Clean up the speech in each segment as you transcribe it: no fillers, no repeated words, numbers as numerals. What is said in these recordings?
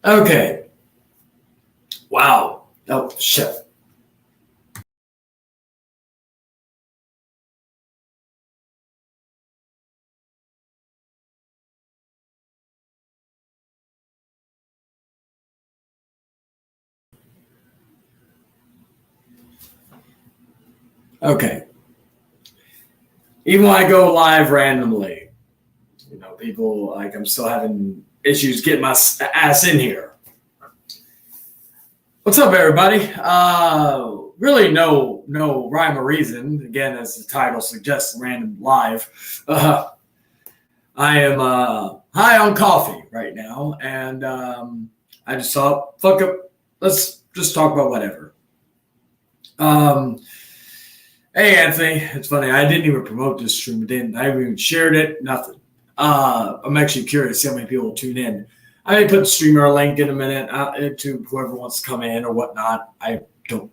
Okay. Wow. Oh, shit. Okay. Even when I go live randomly, people like I'm still having issues getting my ass in here. What's up, everybody? Really, no rhyme or reason. Again, as the title suggests, random live. I am high on coffee right now, and I just thought, fuck it, let's just talk about whatever. Hey, Anthony, it's funny. I didn't even promote this stream. I haven't even shared it. Nothing. I'm actually curious to see how many people will tune in. I may put the streamer link in a minute to whoever wants to come in or whatnot. I don't,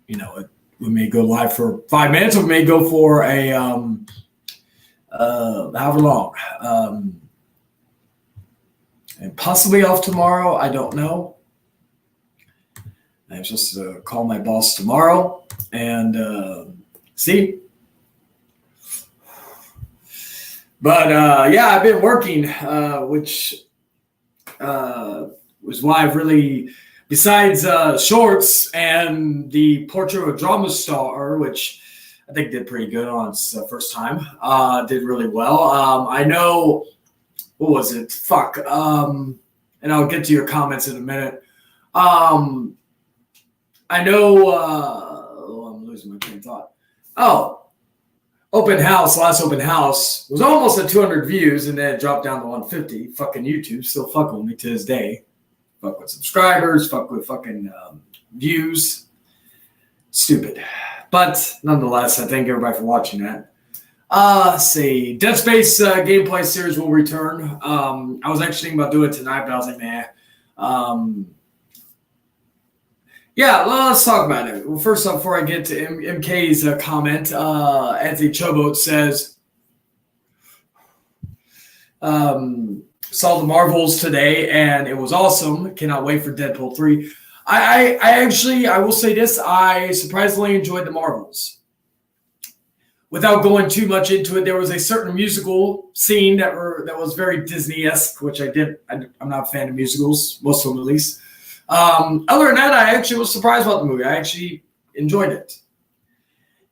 we may go live for 5 minutes, or we may go for a however long, and possibly off tomorrow. I don't know. I'm supposed to call my boss tomorrow and see. But yeah, I've been working, which was why I've really, besides shorts and the portrait of a drama star, which I think did pretty good on its first time, did really well. I know, what was it? Fuck. And I'll get to your comments in a minute. I know, I'm losing my train of thought. Oh, last open house was almost at 200 views, and then it dropped down to 150. Fucking YouTube still fucking with me to this day. Fuck with subscribers, fuck with fucking views. Stupid. But nonetheless, I thank everybody for watching that. Let's see. Dead Space gameplay series will return. I was actually thinking about doing it tonight, but I was like, nah. Yeah, well, let's talk about it. Well, first off, before I get to MK's comment, Anthony Chobot says, saw the Marvels today, and it was awesome. Cannot wait for Deadpool 3. I will say this. I surprisingly enjoyed the Marvels. Without going too much into it, there was a certain musical scene that was very Disney-esque, which I'm not a fan of musicals, most of them at least. Other than that, I actually was surprised about the movie. I actually enjoyed it.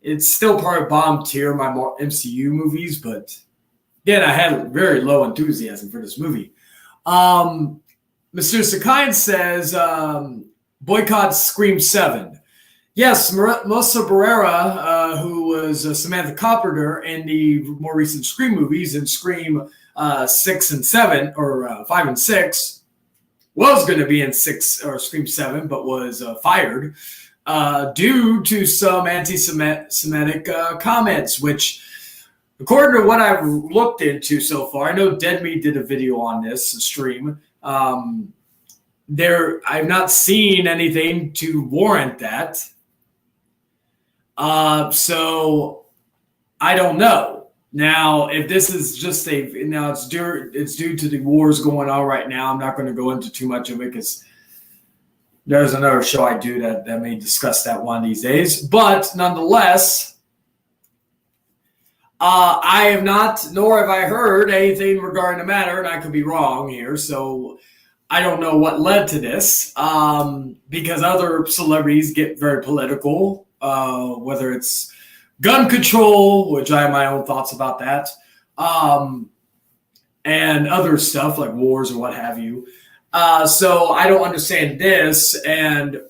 It's still part of bottom tier my MCU movies, but again, I had very low enthusiasm for this movie. Mr. Sakai says, boycott Scream 7. Yes, Melissa Barrera, who was Samantha Carpenter in the more recent Scream movies, and Scream 6 and 7, or 5 and 6, was going to be in Scream 7, but was fired due to some anti-Semitic comments, which, according to what I've looked into so far, I know Dead Meat did a video on this stream. I've not seen anything to warrant that. So I don't know. Now, if this is just it's due to the wars going on right now. I'm not going to go into too much of it because there's another show I do that may discuss that one of these days. But nonetheless, I have not, nor have I heard anything regarding the matter, and I could be wrong here. So I don't know what led to this, because other celebrities get very political, whether it's gun control, which I have my own thoughts about that, and other stuff like wars or what have you. So I don't understand this. And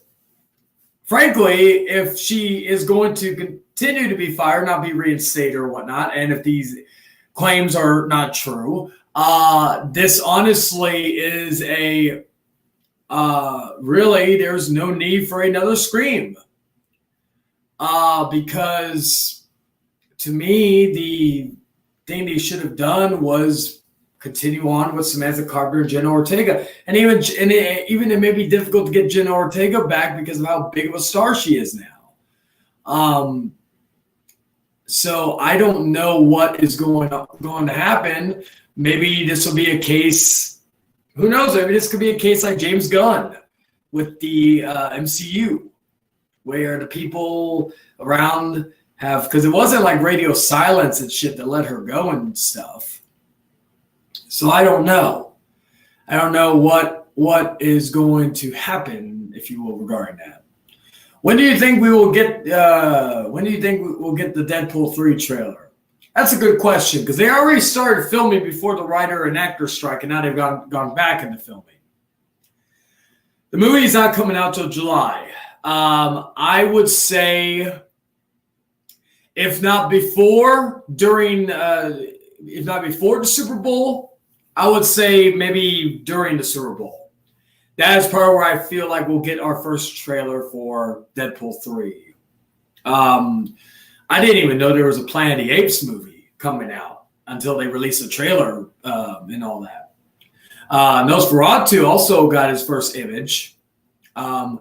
frankly, if she is going to continue to be fired, not be reinstated or whatnot, and if these claims are not true, This honestly is a really, there's no need for another Scream. Because to me, the thing they should have done was continue on with Samantha Carpenter and Jenna Ortega. And even it may be difficult to get Jenna Ortega back because of how big of a star she is now. So I don't know what is going to happen. Maybe this will be a case. Who knows? Maybe this could be a case like James Gunn with the MCU, where the people around have, because it wasn't like radio silence and shit that let her go and stuff. So I don't know. I don't know what is going to happen, if you will, regarding that. When do you think we will get? When do you think we'll get the Deadpool 3 trailer? That's a good question, because they already started filming before the writer and actor strike, and now they've gone back into filming. The movie is not coming out till July. I would say, if not before the Super Bowl, I would say maybe during the Super Bowl. That is part where I feel like we'll get our first trailer for Deadpool 3. I didn't even know there was a Planet of the Apes movie coming out until they released a trailer and all that. Nosferatu also got his first image. I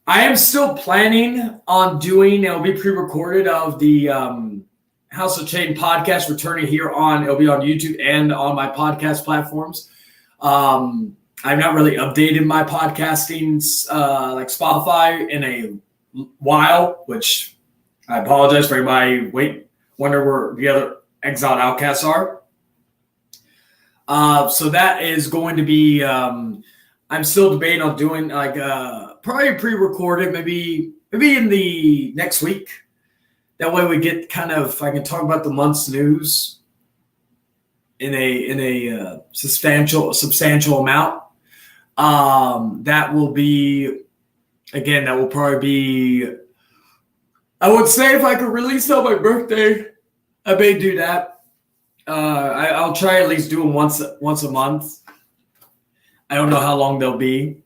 am still planning on doing, it'll be pre-recorded, of the House of Chain podcast returning here on, it'll be on YouTube and on my podcast platforms. I've not really updated my podcasting like Spotify in a while, which I apologize for anybody wonder where the other Exiled Outcasts are. So that is going to be, I'm still debating on doing like probably pre-recorded, maybe in the next week. That way we get kind of, I can talk about the month's news in a substantial amount. That will probably be, I would say, if I could release on my birthday, I may do that. I'll try at least doing once a month. I don't know how long they'll be.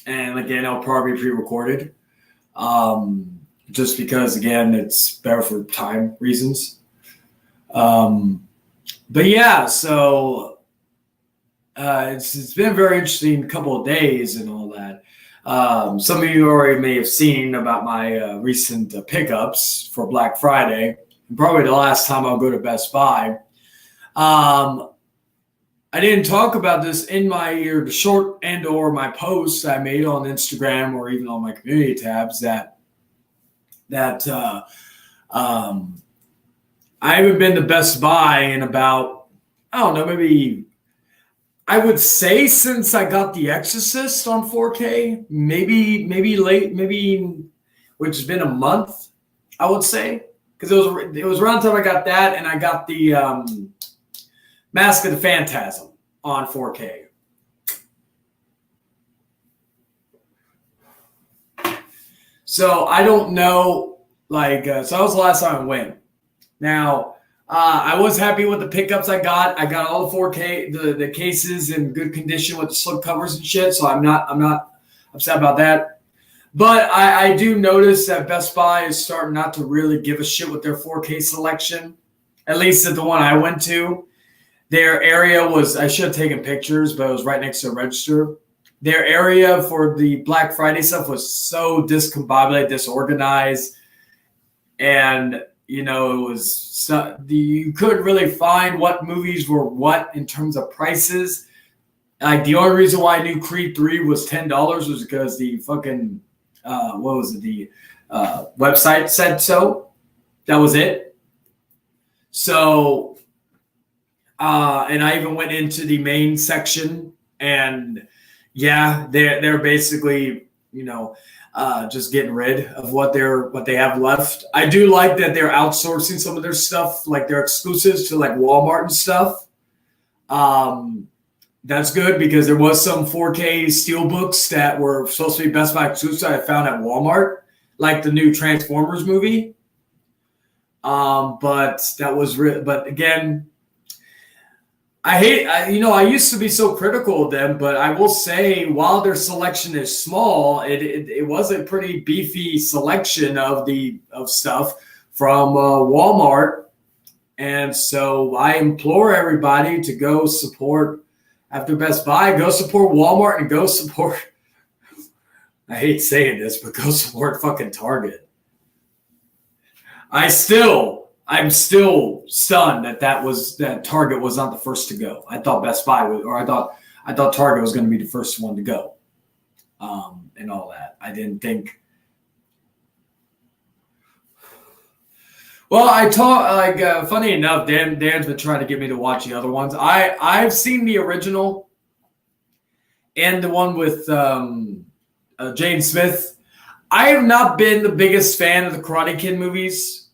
And again, I'll probably be pre-recorded. Just because, again, it's better for time reasons. But yeah, so it's been a very interesting couple of days and all that. Some of you already may have seen about my recent pickups for Black Friday, and probably the last time I'll go to Best Buy. I didn't talk about this in my short and or my posts I made on Instagram or even on my community tabs that I haven't been to Best Buy in about, I don't know, maybe I would say since I got The Exorcist on 4K, maybe which has been a month, I would say, because it was around the time I got that, and I got the Mask of the Phantasm on 4K. So I don't know, so that was the last time I went. Now, I was happy with the pickups I got. I got all the 4K, the cases in good condition with the slip covers and shit, so I'm not upset about that. But I do notice that Best Buy is starting not to really give a shit with their 4K selection, at least at the one I went to. Their area was, I should have taken pictures, but it was right next to a register. Their area for the Black Friday stuff was so discombobulated, disorganized, and it was you couldn't really find what movies were what in terms of prices. Like the only reason why I knew Creed 3 was $10 was because the fucking the website said so. That was it. So, and I even went into the main section, and yeah, they're basically just getting rid of what they have left. I do like that they're outsourcing some of their stuff, like their exclusives, to like Walmart and stuff. That's good, because there was some 4K steelbooks that were supposed to be Best Buy exclusive I found at Walmart, like the new Transformers movie. But that was but again, I used to be so critical of them, but I will say while their selection is small, it was a pretty beefy selection of stuff from Walmart. And so I implore everybody to go support after Best Buy, go support Walmart and go support, I hate saying this, but go support fucking Target. I'm still stunned that Target was not the first to go. I thought Best Buy was, or I thought Target was going to be the first one to go, and all that. I didn't think. Well, funny enough, Dan's been trying to get me to watch the other ones. I've seen the original and the one with Jaden Smith. I have not been the biggest fan of the Karate Kid movies.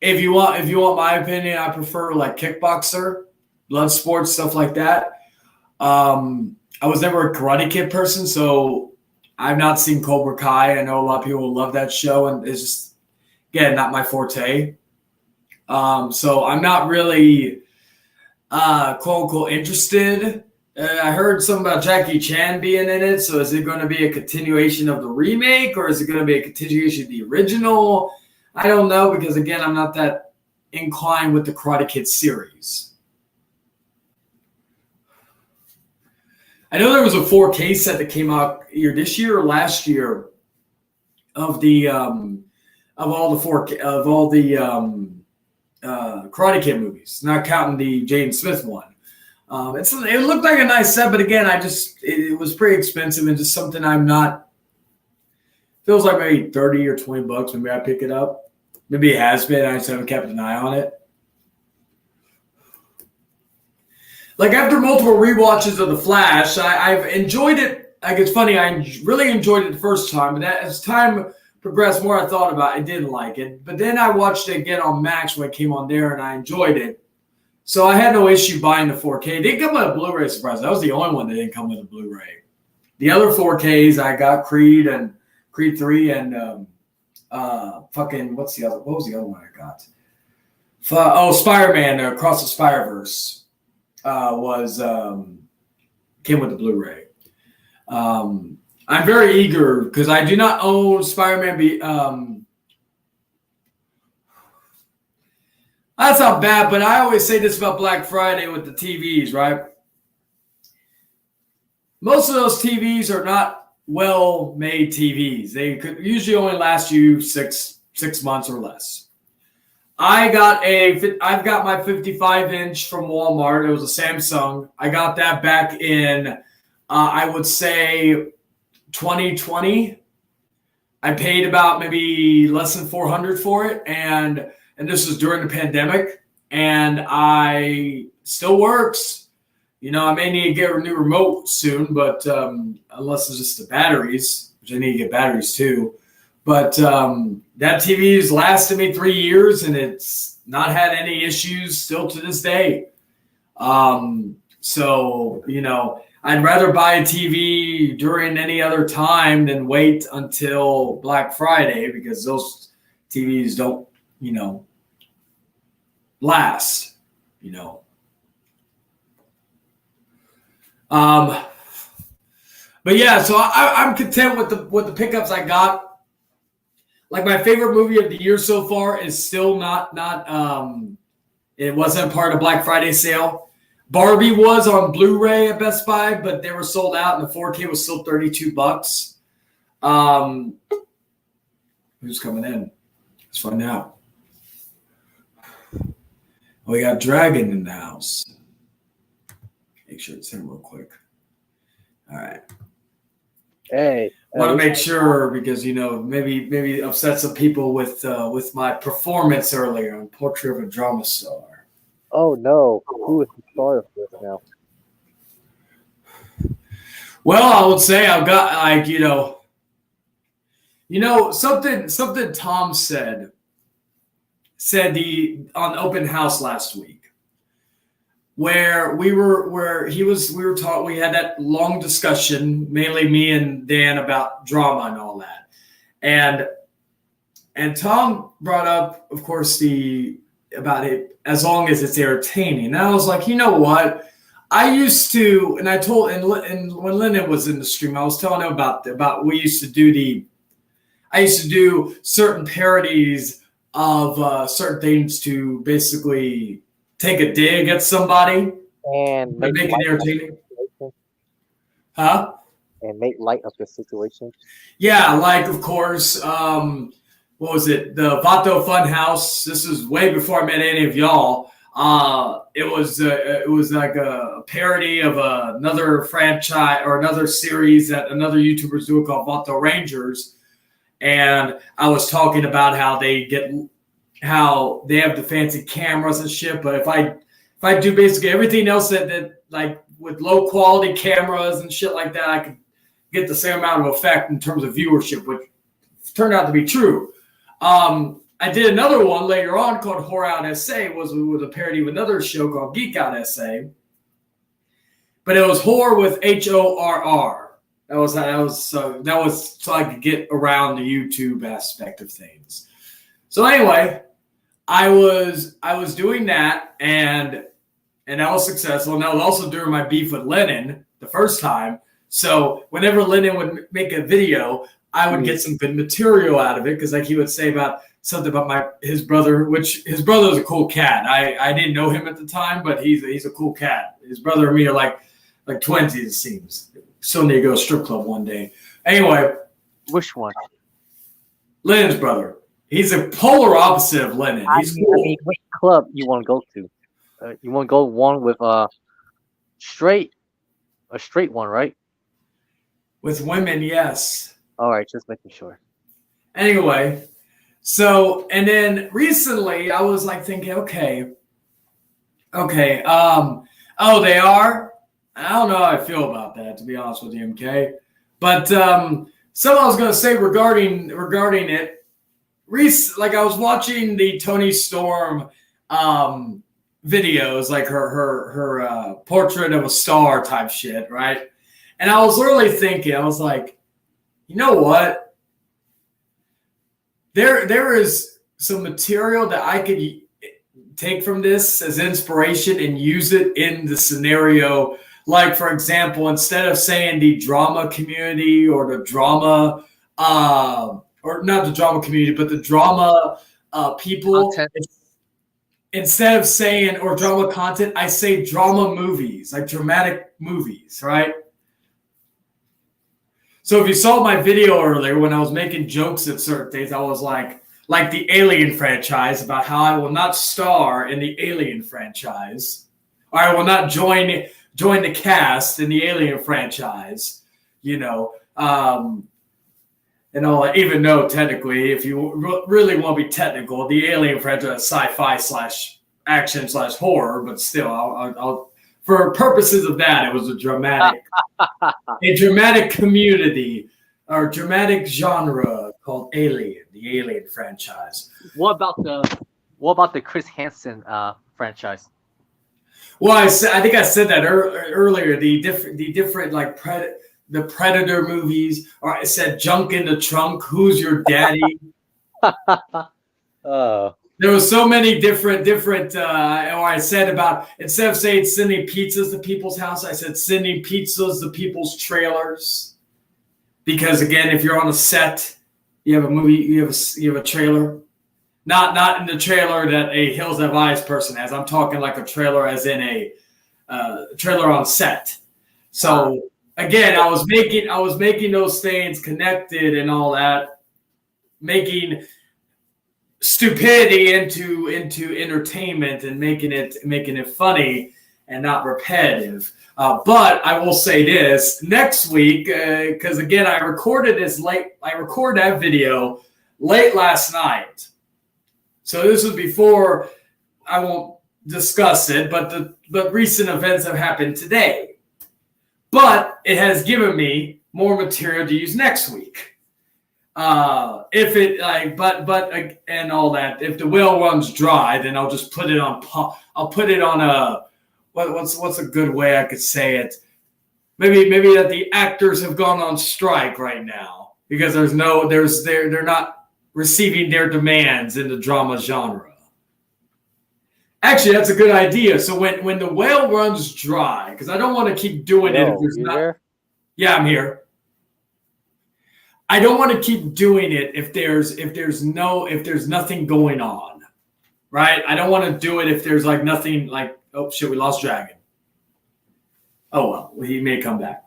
If you want my opinion, I prefer like Kickboxer, Bloodsport, stuff like that. I was never a Karate Kid person, so I've not seen Cobra Kai. I know a lot of people love that show, and it's just, again, not my forte. So I'm not really quote unquote interested. I heard something about Jackie Chan being in it. So is it going to be a continuation of the remake, or is it going to be a continuation of the original? I don't know, because again, I'm not that inclined with the Karate Kid series. I know there was a 4K set that came out either this year or last year of the all the Karate Kid movies, not counting the Jaden Smith one. It looked like a nice set, but again, it was pretty expensive and just something I'm not. Feels like maybe $30 or $20. Maybe I pick it up. Maybe it has been. I just haven't kept an eye on it. Like after multiple rewatches of The Flash, I've enjoyed it. Like it's funny, I really enjoyed it the first time, but as time progressed, more I thought about it, I didn't like it. But then I watched it again on Max when it came on there, and I enjoyed it. So I had no issue buying the 4K. It didn't come with a Blu-ray, surprise. That was the only one that didn't come with a Blu-ray. The other 4Ks, I got Creed and Creed 3 and what was the other one I got? Spider-Man Across the Spider-Verse came with the Blu-ray. I'm very eager because I do not own Spider-Man. That's not bad, but I always say this about Black Friday with the TVs, right? Most of those TVs are not well-made TVs. They could usually only last you six months or less. I've got my 55-inch from Walmart. It was a Samsung. I got that back in, I would say, 2020. I paid about maybe less than $400 for it, and this was during the pandemic, and I still works. I may need to get a new remote soon, but unless it's just the batteries, which I need to get batteries too. But that TV has lasted me 3 years, and it's not had any issues still to this day. So, I'd rather buy a TV during any other time than wait until Black Friday, because those TVs don't, last, But yeah, so I'm content with the pickups I got. Like my favorite movie of the year so far is still not it wasn't part of Black Friday sale. Barbie was on Blu-ray at Best Buy, but they were sold out, and the 4K was still $32. Who's coming in? Let's find out. We got Dragon in the house. Make sure it's in real quick. All right. Hey. I want to make sure because maybe upset some people with my performance earlier on Portrait of a Drama Star. Oh no! Who is the star of this now? Well, I would say I've got something Tom said on open house last week. Where we had that long discussion, mainly me and Dan, about drama and all that. And Tom brought up, of course, the about it as long as it's entertaining. And I was like, you know what? I used to, and I told, and when Lennon was in the stream, I was telling him about we used to do I used to do certain parodies of certain things to basically take a dig at somebody And but make it entertaining. Huh? And make light of the situation. Yeah, like of course, what was it? The Vato Funhouse. This is way before I met any of y'all. It was like a parody of another franchise or another series that another YouTuber's doing called Vato Rangers, and I was talking about how they have the fancy cameras and shit. But if I do basically everything else that like with low quality cameras and shit like that, I could get the same amount of effect in terms of viewership, which turned out to be true. I did another one later on called Horror Out SA, was with a parody of another show called Geek Out SA, but it was horror with HORR. That was so I could get around the YouTube aspect of things. So anyway, I was doing that and that was successful. And that was also during my beef with Lennon the first time. So whenever Lennon would make a video, I would get some good material out of it because like he would say about something about his brother, which his brother is a cool cat. I didn't know him at the time, but he's a cool cat. His brother and me are like twins, it seems. Still need to go to a strip club one day. Anyway. Which one? Lennon's brother. He's a polar opposite of Lennon. He's cool. I mean, which club you want to go to? You want to go one with a straight one, right? With women, yes. All right, just making sure. Anyway, so and then recently I was like thinking, okay. Oh, they are. I don't know how I feel about that, to be honest with you, MK. But something I was going to say regarding it. Like I was watching the Toni Storm videos, like her portrait of a star type shit, right? And I was literally thinking, I was like, you know what? There is some material that I could take from this as inspiration and use it in the scenario. Like, for example, instead of saying the drama community or the drama, or not the drama community, but the drama people, instead of saying or drama content, I say drama movies, like dramatic movies, right? So if you saw my video earlier when I was making jokes at certain things, I was like the Alien franchise about how I will not star in the Alien franchise, or I will not join the cast in the Alien franchise, you know, and all. Even though technically, if you really want to be technical, the Alien franchise is sci-fi / action / horror, but still, I'll for purposes of that, it was a dramatic community or dramatic genre called Alien, the Alien franchise. What about the Chris Hansen franchise? Well, I think I said that earlier. The different like the Predator movies, or I said Junk in the Trunk. Who's your daddy? There was so many different. Or I said about instead of saying sending pizzas to people's house, I said sending pizzas to people's trailers. Because again, if you're on a set, you have a movie, you have a trailer. Not in the trailer that a Hills Have Eyes person has. I'm talking like a trailer as in a trailer on set. So again, I was making those things connected and all that, making stupidity into entertainment and making it funny and not repetitive. But I will say this next week, because again, I recorded that video late last night. So this was before, I won't discuss it, but recent events have happened today. But it has given me more material to use next week. If it and all that, if the well runs dry, then I'll just put it on. I'll put it on a what's a good way I could say it? Maybe that the actors have gone on strike right now because they're not receiving their demands in the drama genre. Actually, that's a good idea. So when the well runs dry, because I don't want to keep doing it if Yo, there's you not. there? Yeah, I'm here. I don't want to keep doing it if there's nothing going on, right? I don't want to do it if there's like nothing like, oh shit, we lost Dragon. Oh well, he may come back.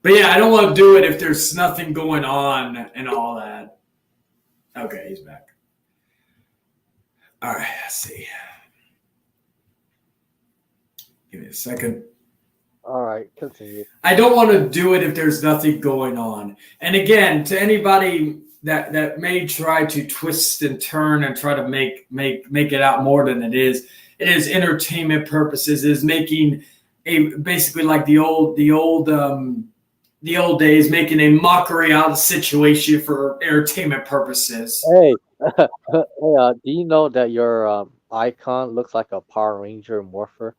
But yeah, I don't want to do it if there's nothing going on and all that. Okay, he's back. All right, let's see. Give me a second. All right, continue. I don't want to do it if there's nothing going on. And again, to anybody that may try to twist and turn and try to make it out more than it is entertainment purposes. It is making a basically like the old days, making a mockery out of the situation for entertainment purposes. Hey, hey, do you know that your icon looks like a Power Ranger morpher?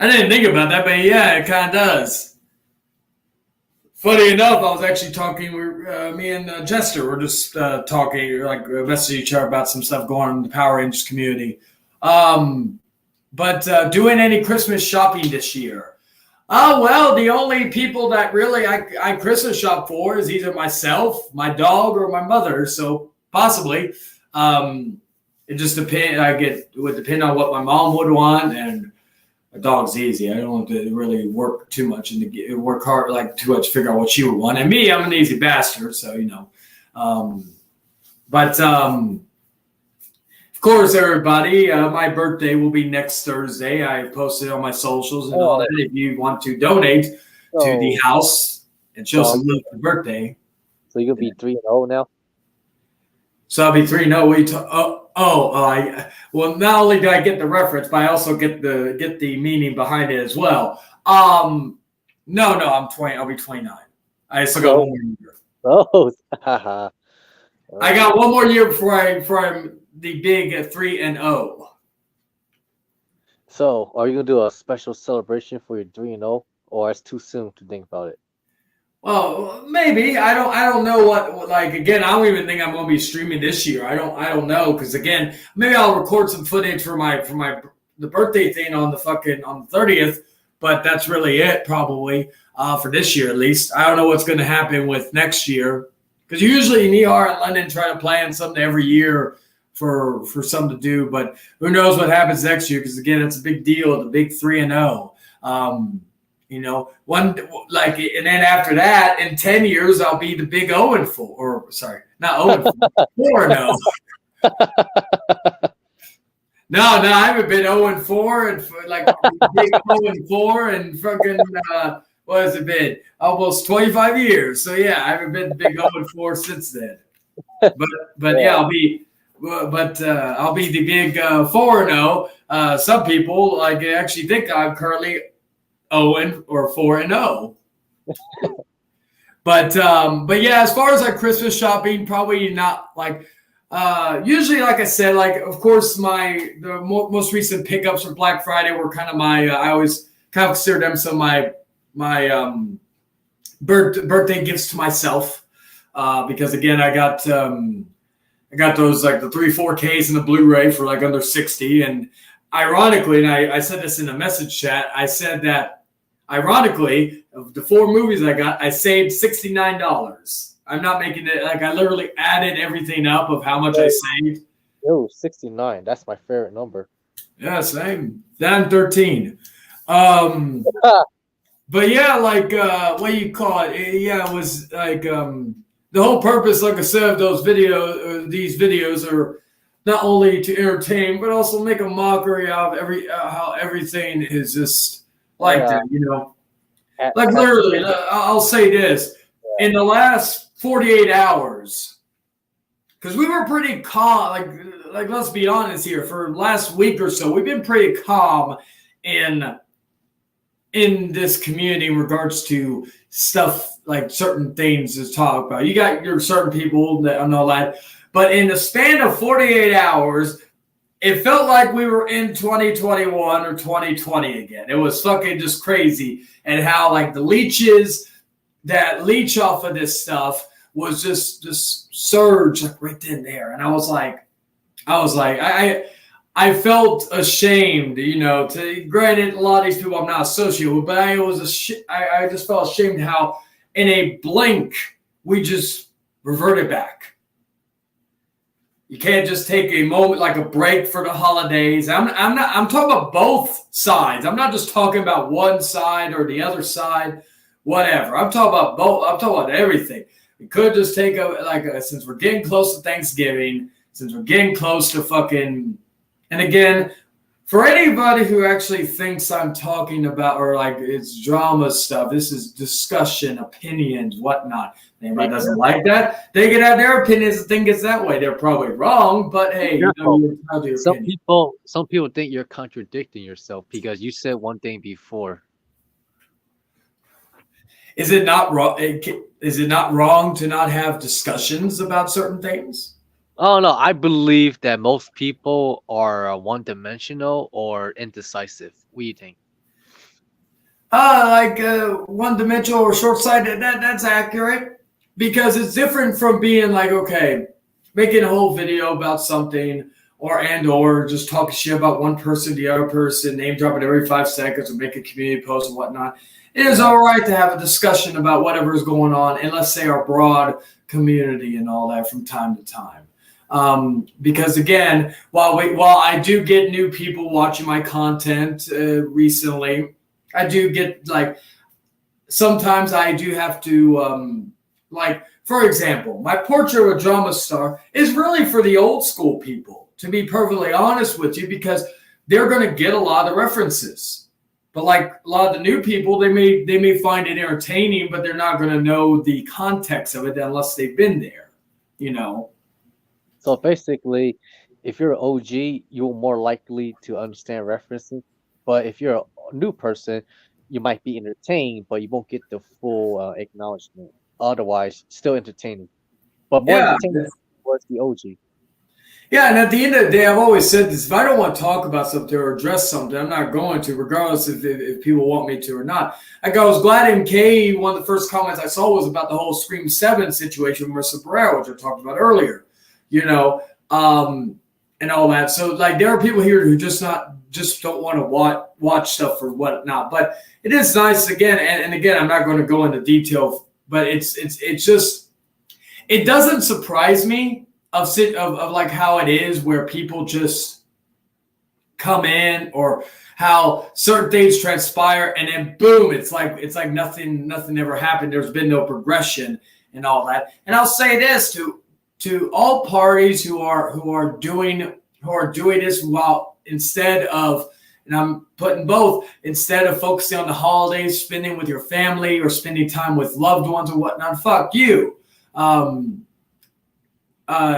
I didn't think about that, but yeah, it kind of does. Funny enough, I was actually talking. Me and Jester were just talking, like messaging each other about some stuff going on in the Power Rangers community. But doing any Christmas shopping this year? Oh well, the only people that really I Christmas shop for is either myself, my dog, or my mother. So possibly, it just depends. It would depend on what my mom would want, and a dog's easy. I don't want to really work too much and to work hard, like too much to figure out what she would want. And me, I'm an easy bastard, so you know. Of course, everybody, my birthday will be next Thursday. I posted on my socials and all that. If you want to donate to the house and show some love for birthday. So you'll be 3-0 now? So I'll be 3-0. Well, not only do I get the reference, but I also get the meaning behind it as well. No, I'm 20. I'll be 29. I still got 1 more year. Oh, I got 1 more year before I'm the big 3-0. So, are you gonna do a special celebration for your 3-0, or it's too soon to think about it? Well, maybe. I don't know what like again, I don't even think I'm gonna be streaming this year. I don't know, because again, maybe I'll record some footage for the birthday thing on the 30th, but that's really it probably for this year at least. I don't know what's gonna happen with next year. Because usually me and London try to plan something every year for something to do, but who knows what happens next year? Because again, it's a big deal, the big 3-0. You know, and then after that, in 10 years, I'll be the big 0-4, or sorry, not 0-4, 4-0. No, I haven't been 0-4 and like big 0-4 and fucking what has it been? Almost 25 years. So yeah, I haven't been big 0-4 since then. But yeah, I'll be the big 4-0. Some people like actually think I'm currently 4-0. But yeah, as far as like Christmas shopping, probably not like usually, like I said, like of course the most recent pickups for Black Friday were kind of I always kind of consider them some of my birthday gifts to myself because again I got those like the 3-4Ks and the Blu-ray for like under 60, and ironically, and I said this in a message chat, I said that ironically, of the 4 movies I got, I saved $69. I'm not making it like I literally added everything up of how much I saved. Yo, 69. That's my favorite number. Yeah, same. Down 13. But yeah, like what do you call it? Yeah, it was like the whole purpose, like I said, of these videos are not only to entertain, but also make a mockery out of how everything is just like that, you know. Like literally, I'll say this: in the last 48 hours, because we were pretty calm. Like let's be honest here. For the last week or so, we've been pretty calm in this community in regards to stuff like certain things to talk about. You got your certain people that I know that, but in the span of 48 hours, it felt like we were in 2021 or 2020 again. It was fucking just crazy. And how like the leeches that leech off of this stuff was just surge like right then there. And I was like, I was like, I felt ashamed, to granted a lot of these people I'm not associated with, but I just felt ashamed how in a blink we just reverted back. You can't just take a moment like a break for the holidays. I'm talking about both sides. I'm not just talking about one side or the other side, whatever. I'm talking about both. I'm talking about everything. We could just take since we're getting close to Thanksgiving, since we're getting close to fucking. And again, for anybody who actually thinks I'm talking about or like it's drama stuff, this is discussion, opinions, whatnot. Anybody doesn't like that, they can have their opinions and think it's that way. They're probably wrong, but hey, you're entitled to your opinion. Some people think you're contradicting yourself because you said one thing before. Is it not wrong? Is it not wrong to not have discussions about certain things? Oh no, I believe that most people are one-dimensional or indecisive. What do you think? One-dimensional or short-sighted. That's accurate because it's different from being like, okay, making a whole video about something or just talking shit about one person, the other person, name dropping every 5 seconds, or make a community post and whatnot. It is all right to have a discussion about whatever is going on in, let's say, our broad community and all that from time to time. Because again, while I do get new people watching my content recently, I do get sometimes I do have to for example, my portrait of a drama star is really for the old school people, to be perfectly honest with you, because they're going to get a lot of references. But like a lot of the new people, they may find it entertaining, but they're not going to know the context of it unless they've been there, So basically, if you're an OG, you're more likely to understand references. But if you're a new person, you might be entertained, but you won't get the full acknowledgement. Otherwise, still entertaining. But more entertaining towards the OG. Yeah, and at the end of the day, I've always said this: if I don't want to talk about something or address something, I'm not going to, regardless if people want me to or not. Like I was glad MK, one of the first comments I saw was about the whole Scream 7 situation with Marissa Barrera, which I talked about earlier, and all that. So like there are people here who just don't want to watch stuff or whatnot. But it is nice again, and again, I'm not going to go into detail, but it's just, it doesn't surprise me of like how it is where people just come in, or how certain things transpire and then boom, it's like nothing ever happened. There's been no progression and all that. And I'll say this to all parties who are doing this, while instead of, and I'm putting both, instead of focusing on the holidays, spending with your family or spending time with loved ones or whatnot, fuck you.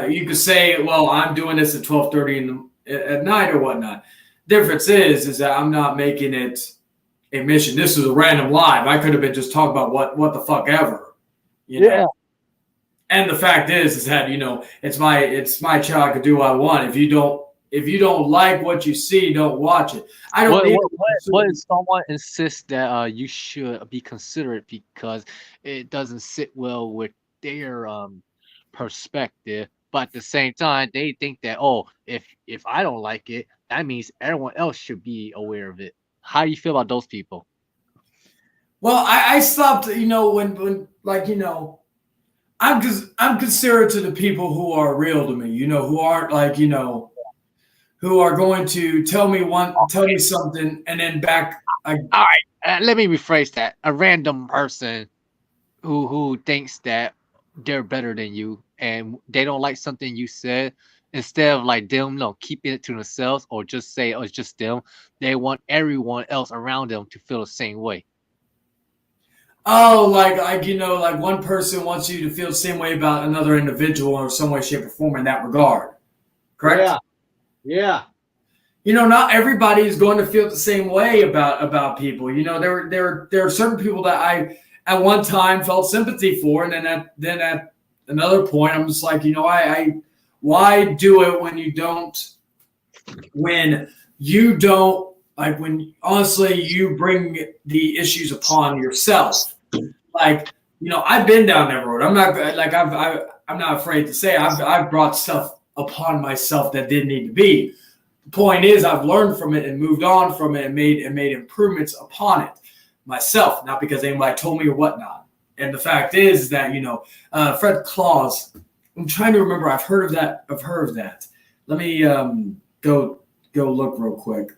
You could say, well, I'm doing this at 12:30 at night or whatnot. Difference is that I'm not making it a mission. This is a random live. I could have been just talking about what the fuck ever. You know? And the fact is that, it's my channel. I could do what I want. If you don't like what you see, don't watch it. I don't. What if someone insists that you should be considerate because it doesn't sit well with their perspective, but at the same time they think that, oh, if I don't like it, that means everyone else should be aware of it. How do you feel about those people? Well, I stopped, when I'm considerate to the people who are real to me, who aren't who are going to tell me something and then back. All right, let me rephrase that. A random person who thinks that they're better than you and they don't like something you said, instead of like them keeping it to themselves or just say, oh, it's just them, they want everyone else around them to feel the same way. Oh, like one person wants you to feel the same way about another individual in some way, shape, or form in that regard. Correct? Yeah. Not everybody is going to feel the same way about people. There are certain people that I at one time felt sympathy for, and then at another point I'm just like, why do it when honestly you bring the issues upon yourself. I've been down that road. I'm not afraid to say I've brought stuff upon myself that didn't need to be. The point is, I've learned from it and moved on from it and made improvements upon it myself, not because anybody told me or whatnot. And the fact is that Fred Claus. I'm trying to remember. I've heard of that. Let me go look real quick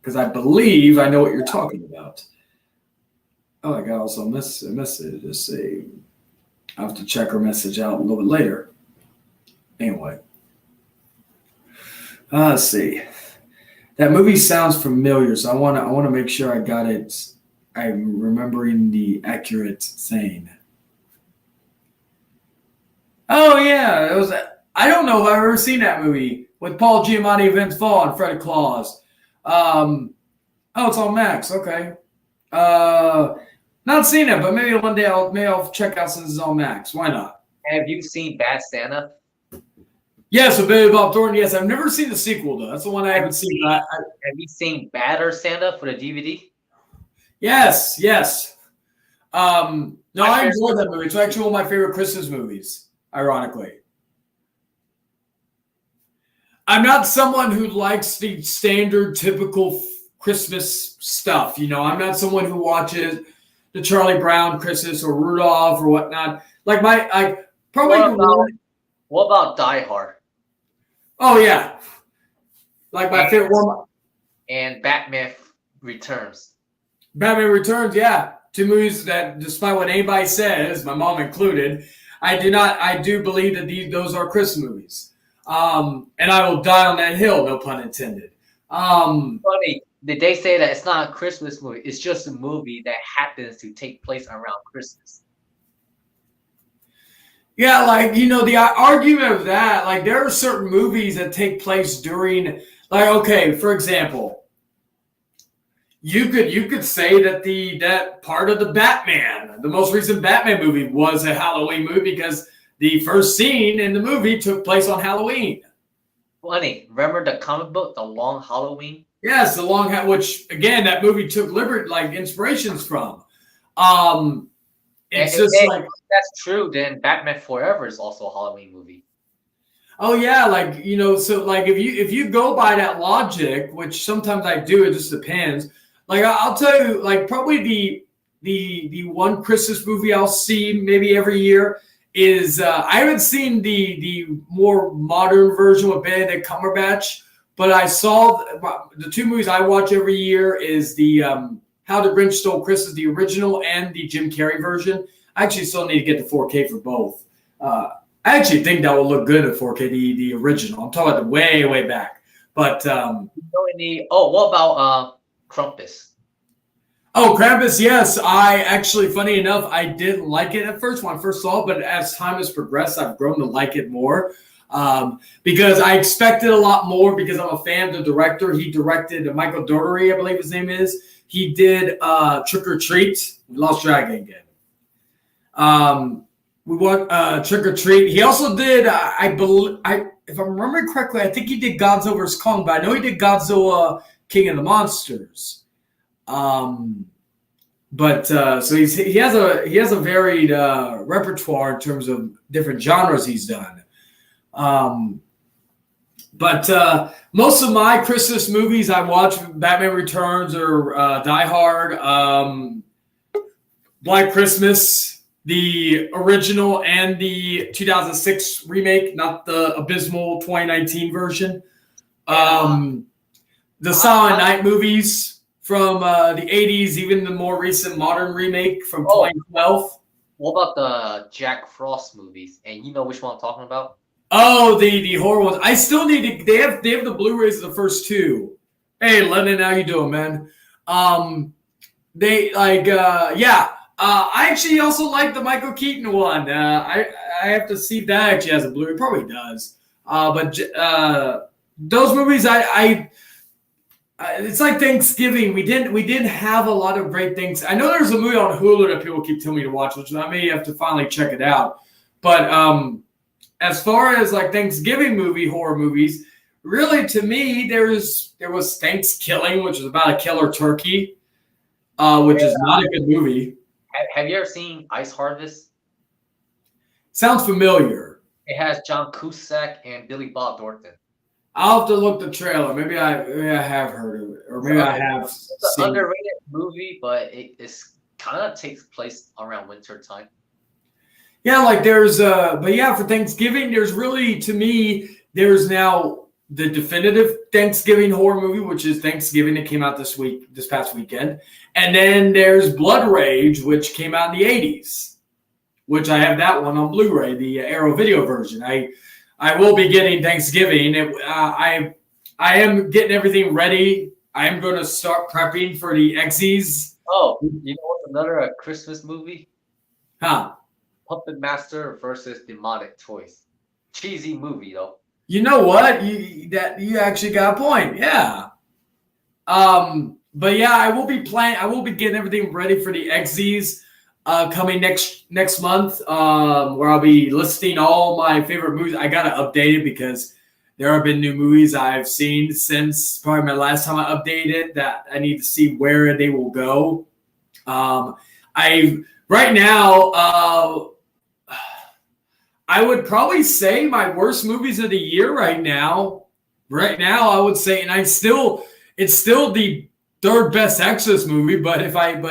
because I believe I know what you're talking about. Oh, I got also a message. Let's see. I have to check her message out a little bit later. Anyway, let's see. That movie sounds familiar, so I want to make sure I got it. I'm remembering the accurate thing. Oh yeah, it was. I don't know if I've ever seen that movie with Paul Giamatti, Vince Vaughn, and Fred Claus. Oh, it's on Max. Okay. Not seen it, but maybe one day I'll check out since it's on Max. Why not? Have you seen Bad Santa? Yes, with Billy Bob Thornton. Yes, I've never seen the sequel though. That's the one I haven't seen. Have you seen Badder Santa for the DVD? Yes. No, I enjoyed that movie. It's actually one of my favorite Christmas movies, ironically. I'm not someone who likes the standard, typical Christmas stuff. I'm not someone who watches the Charlie Brown Christmas or Rudolph or whatnot. What about Die Hard? Oh, yeah. Like my favorite one. And Batman Returns. Batman Returns, yeah. Two movies that, despite what anybody says, my mom included, I do believe that those are Christmas movies. And I will die on that hill, no pun intended. Funny, did they say that it's not a Christmas movie? It's just a movie that happens to take place around Christmas. Yeah, the argument of that, there are certain movies that take place during, okay, for example, you could say that that part of the Batman, the most recent Batman movie, was a Halloween movie because the first scene in the movie took place on Halloween. Funny, remember the comic book, The Long Halloween? Yes, which again that movie took inspirations from. It's just if that's true, then Batman Forever is also a Halloween movie. Oh yeah, so if you go by that logic, which sometimes I do, it just depends. I'll tell you, probably the one Christmas movie I'll see maybe every year is I haven't seen the more modern version with Benedict Cumberbatch, but I saw the two movies I watch every year is the How the Grinch Stole Christmas, the original, and the Jim Carrey version. I actually still need to get the 4K for both. I actually think that will look good at 4K, the original. I'm talking about the way back. But what about Krampus? Oh, Krampus, yes. I actually, funny enough, I didn't like it at first when I first saw it, but as time has progressed, I've grown to like it more because I expected a lot more because I'm a fan of the director. He directed Michael Dougherty, I believe his name is. He did Trick or Treat. We lost track again. We want Trick or Treat. He also did, if I'm remembering correctly, I think he did Godzilla vs. Kong, but I know he did Godzilla King of the Monsters. So he has a varied repertoire in terms of different genres he's done. Most of my Christmas movies I watch Batman Returns or Die Hard, Black Christmas, the original and the 2006 remake, not the abysmal 2019 version. The Silent Night movies from the 80s, even the more recent modern remake from 2012. What about the Jack Frost movies? And you know which one I'm talking about? Oh, the horror ones. I still need to. They have the Blu-rays of the first two. Hey, Lennon, how you doing, man? I actually also like the Michael Keaton one. I have to see if that actually has a Blu-ray. Probably does. But those movies, it's like Thanksgiving. We didn't have a lot of great things. I know there's a movie on Hulu that people keep telling me to watch, which I may have to finally check it out. But as far as Thanksgiving horror movies, really to me there was Thanksgiving, which is about a killer turkey, which is not a good movie. Have you ever seen Ice Harvest? Sounds familiar. It has John Cusack and Billy Bob Thornton. I'll have to look the trailer. Maybe I have heard of it, or maybe I have It's an seen it. underrated movie, but it's kind of takes place around winter time. Yeah, like but yeah, for Thanksgiving, there's really, to me, there's now the definitive Thanksgiving horror movie, which is Thanksgiving. It came out this past weekend. And then there's Blood Rage, which came out in the 80s, which I have that one on Blu-ray, the Arrow video version. I will be getting Thanksgiving. I am getting everything ready. I am going to start prepping for the X's. Oh, you know what's another Christmas movie? Huh. Puppet Master versus Demonic Toys. Cheesy movie though. You know what? You actually got a point. Yeah. But yeah, I will be getting everything ready for the XZs coming next month, where I'll be listing all my favorite movies. I gotta update it because there have been new movies I've seen since probably my last time I updated that I need to see where they will go. Right now, I would probably say my worst movies of the year right now. Right now, I would say, and it's still the third best Exorcist movie. But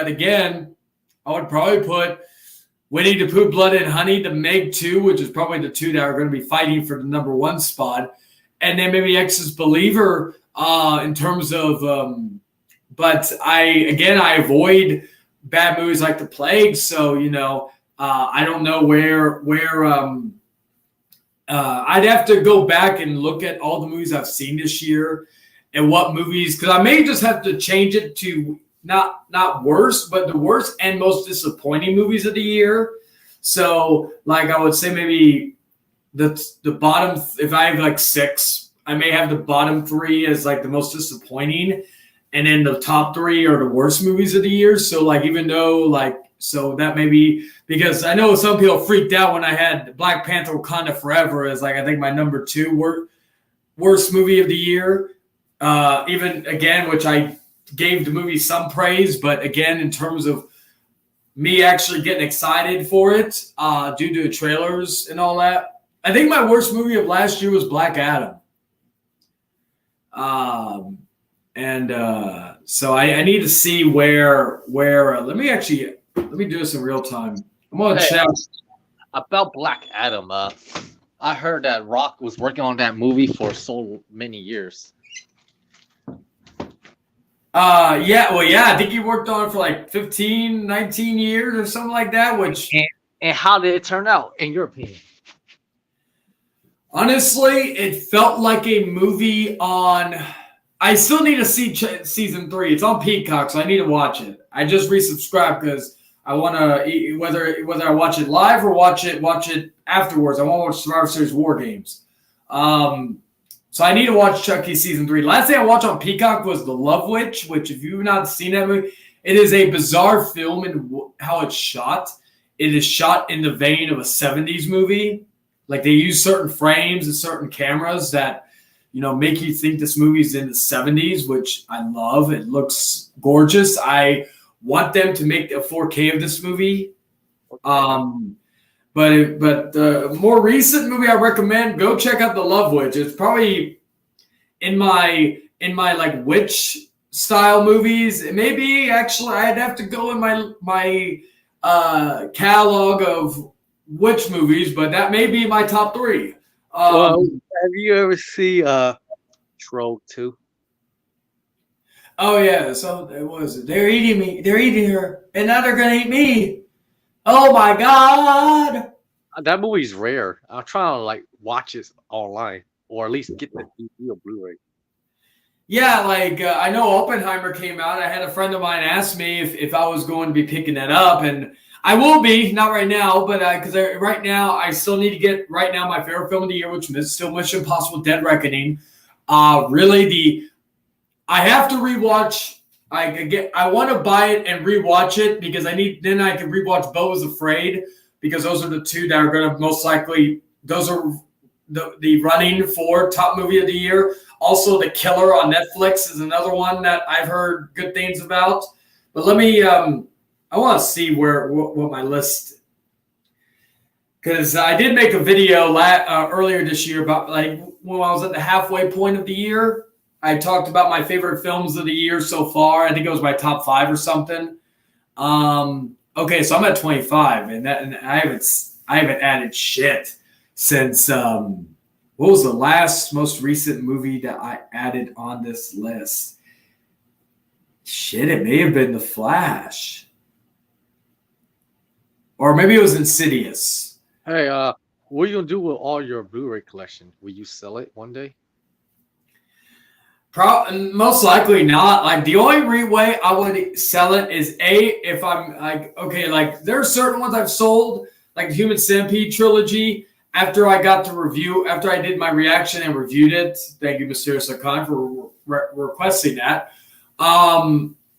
again, I would probably put Winnie the Pooh, Blood and Honey, The Meg 2, which is probably the two that are going to be fighting for the number one spot, and then maybe Exorcist Believer in terms of. But I avoid bad movies like The Plague, so I don't know where I'd have to go back and look at all the movies I've seen this year and what movies, because I may just have to change it to not worst, but the worst and most disappointing movies of the year. So like I would say maybe the bottom, if I have like 6, I may have the bottom 3 as like the most disappointing, and then the top 3 are the worst movies of the year. So like even though so that may be, because I know some people freaked out when I had Black Panther Wakanda Forever as like I think my number 2 worst movie of the year. Even again, which I gave the movie some praise, but again, in terms of me actually getting excited for it due to the trailers and all that, I think my worst movie of last year was Black Adam. So I need to see where let me do this in real time. I'm gonna check about Black Adam. I heard that Rock was working on that movie for so many years. I think he worked on it for like 15, 19 years or something like that, which and how did it turn out in your opinion? Honestly, it felt like a movie on. I still need to see season 3. It's on Peacock, so I need to watch it. I just resubscribed because I want to, whether I watch it live or watch it afterwards. I want to watch Survivor Series War Games. So I need to watch Chucky season 3. Last thing I watched on Peacock was The Love Witch, which if you've not seen that movie, it is a bizarre film in how it's shot. It is shot in the vein of a 70s movie. Like they use certain frames and certain cameras that, make you think this movie's in the 70s, which I love. It looks gorgeous. I want them to make a 4K of this movie. But the more recent movie I recommend, go check out The Love Witch. It's probably in my like witch style movies. It may be actually I'd have to go in my catalog of witch movies, but that may be my top 3. Have you ever seen Troll 2? Oh yeah, so it was. They're eating me. They're eating her, and now they're gonna eat me. Oh my god! That movie's rare. I'm trying to watch it online, or at least get the DVD or Blu-ray. Yeah, I know Oppenheimer came out. I had a friend of mine ask me if I was going to be picking that up, and I will be. Not right now, but because right now I still need to get my favorite film of the year, which is still Mission Impossible: Dead Reckoning. I have to rewatch. I want to buy it and rewatch it because I can rewatch Beau is Afraid, because those are the 2 that are going to most likely. Those are the running for top movie of the year. Also, The Killer on Netflix is another one that I've heard good things about. But let me. I want to see what my list. because I did make a video earlier this year about like when I was at the halfway point of the year. I talked about my favorite films of the year so far. I think it was my top 5 or something. Okay, so I'm at 25, and I haven't added shit since what was the last most recent movie that I added on this list? Shit, it may have been The Flash. Or maybe it was Insidious. Hey, what are you gonna do with all your Blu-ray collection? Will you sell it one day? Most likely not. Like the only way I would sell it is if I'm like, okay, like there are certain ones I've sold, like the Human Centipede trilogy. After I did my reaction and reviewed it, thank you, Mysterious Icon, for requesting that.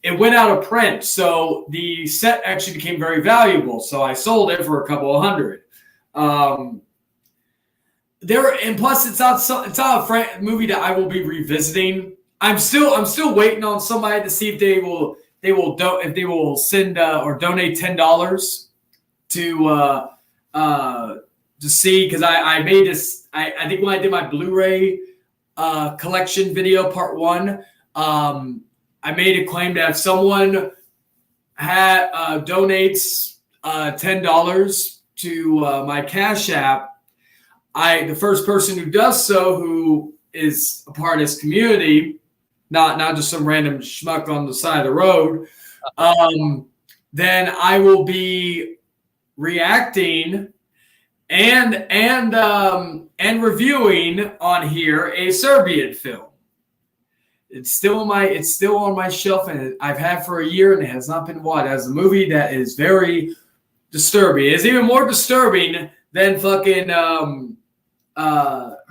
It went out of print, so the set actually became very valuable. So I sold it for a couple of hundred. And plus it's not a movie that I will be revisiting. I'm still waiting on somebody to see if they will send or donate $10 to see, because I made this. I think when I did my Blu-ray collection video part 1, I made a claim that if someone donates $10 to my Cash App, the first person who does so, who is a part of this community, not just some random schmuck on the side of the road, then I will be reacting and reviewing on here a Serbian film. It's still on my shelf, and I've had for a year, and it has not been watched. As a movie that is very disturbing. It's even more disturbing than fucking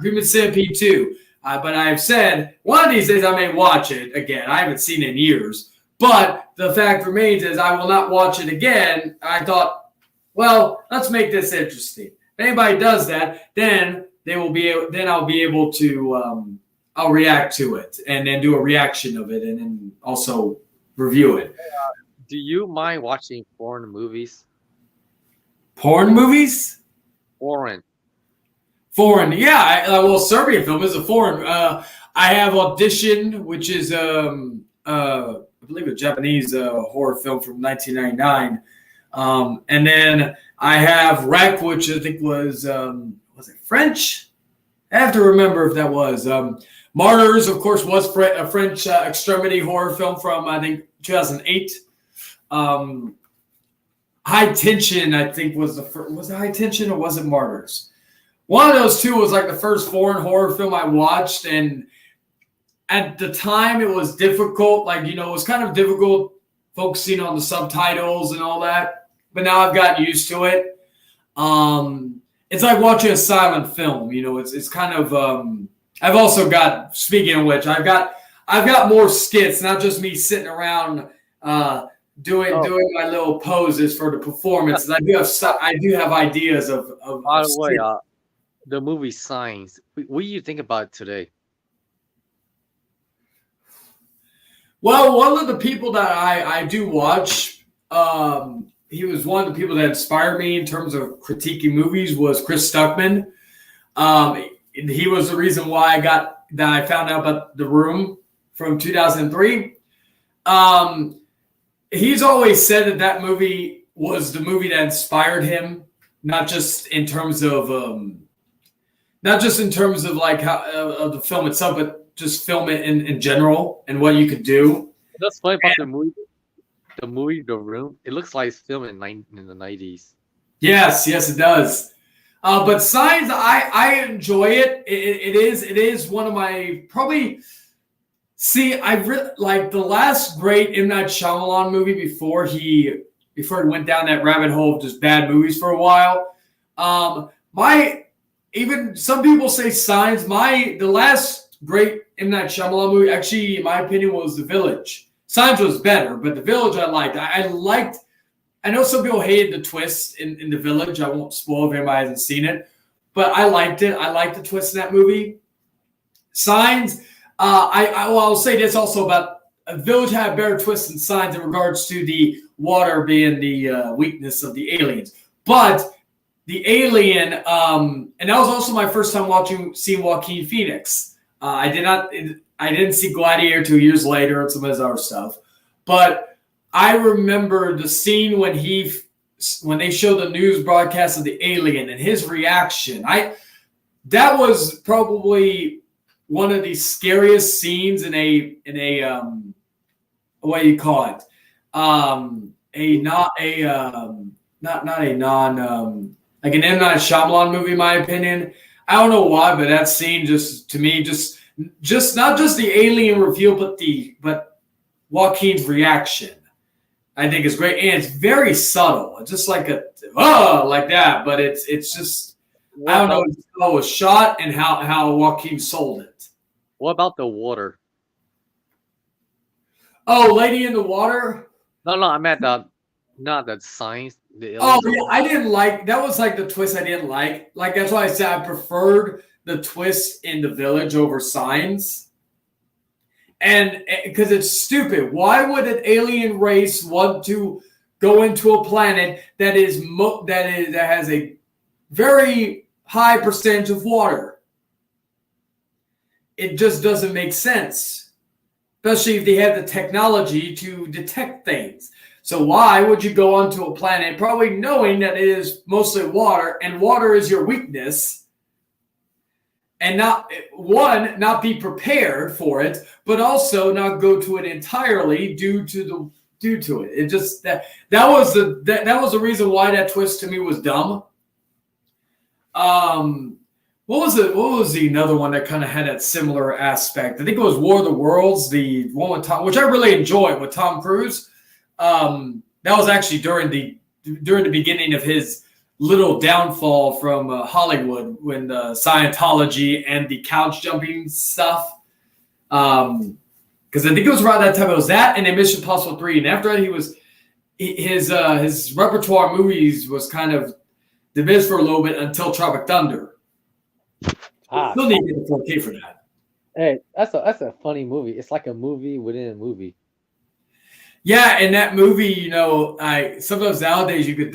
Human Centipede 2. But I've said one of these days I may watch it again. I haven't seen it in years. But the fact remains is I will not watch it again. I thought, well, let's make this interesting. If anybody does that, then I'll be able to I'll react to it and then do a reaction of it and then also review it. Do you mind watching foreign movies? Porn movies? Foreign, yeah. Well, Serbian film is a foreign. I have Audition, which is I believe a Japanese horror film from 1999, and then I have Wreck, which I think was it French? I have to remember if that was. Martyrs, of course, was a French extremity horror film from, I think, 2008. High Tension, I think, was the first. Was it High Tension or was it Martyrs? One of those two was like the first foreign horror film I watched. And at the time, it was difficult. Like, it was kind of difficult focusing on the subtitles and all that. But now I've gotten used to it. It's like watching a silent film. It's kind of... I've also got, speaking of which, I've got more skits, not just me sitting around doing my little poses for the performances. I do have ideas of by the way, the movie Signs. What do you think about it today? Well, one of the people that I do watch, he was one of the people that inspired me in terms of critiquing movies, was Chris Stuckman. He was the reason why I found out about The Room from 2003. He's always said that movie was the movie that inspired him, not just in terms of like how of the film itself, but just film it in general and what you could do. That's funny about the movie The Room. It looks like it's filmed in the 90s. Yes, it does. But Signs, I enjoy it. It is one of my probably. See, I really like the last great M. Night Shyamalan movie before he went down that rabbit hole of just bad movies for a while. Even some people say Signs. The last great M. Night Shyamalan movie, actually, in my opinion, was The Village. Signs was better, but The Village I liked. I know some people hated the twist in The Village. I won't spoil if anybody hasn't seen it, but I liked it. I liked the twist in that movie. Signs. I'll say this also about Village had a better twist than Signs in regards to the water being the weakness of the aliens. But the Alien, and that was also my first time seeing Joaquin Phoenix. I didn't see Gladiator 2 years later and some of his other stuff, but I remember the scene when they showed the news broadcast of the Alien and his reaction. That was probably one of the scariest scenes in a what do you call it? Like an M. Night Shyamalan movie, in my opinion. I don't know why, but that scene just not just the alien reveal, but Joaquin's reaction, I think is great, and it's very subtle. It's just like like that, but it's just I don't know how it was shot and how Joaquin sold it. What about the water? Oh, Lady in the Water. No, I meant not the science. Oh, yeah, I didn't like that. Was like the twist I didn't like. Like that's why I said I preferred the twist in The Village over Signs, and because it's stupid. Why would an alien race want to go into a planet that has a very high percentage of water? It just doesn't make sense, especially if they have the technology to detect things. So why would you go onto a planet probably knowing that it is mostly water and water is your weakness, and not be prepared for it, but also not go to it entirely due to it. It just that was the reason why that twist to me was dumb. What was the another one that kind of had that similar aspect? I think it was War of the Worlds, the one with Tom, which I really enjoyed with Tom Cruise. That was actually during the beginning of his little downfall from Hollywood when the Scientology and the couch jumping stuff. Because I think it was around that time. It was that and then Mission Impossible 3. And after that, his repertoire movies was kind of diminished for a little bit until Tropic Thunder. Still need to get the 4K for that. Hey, that's a funny movie. It's like a movie within a movie. Yeah, and that movie, sometimes nowadays you think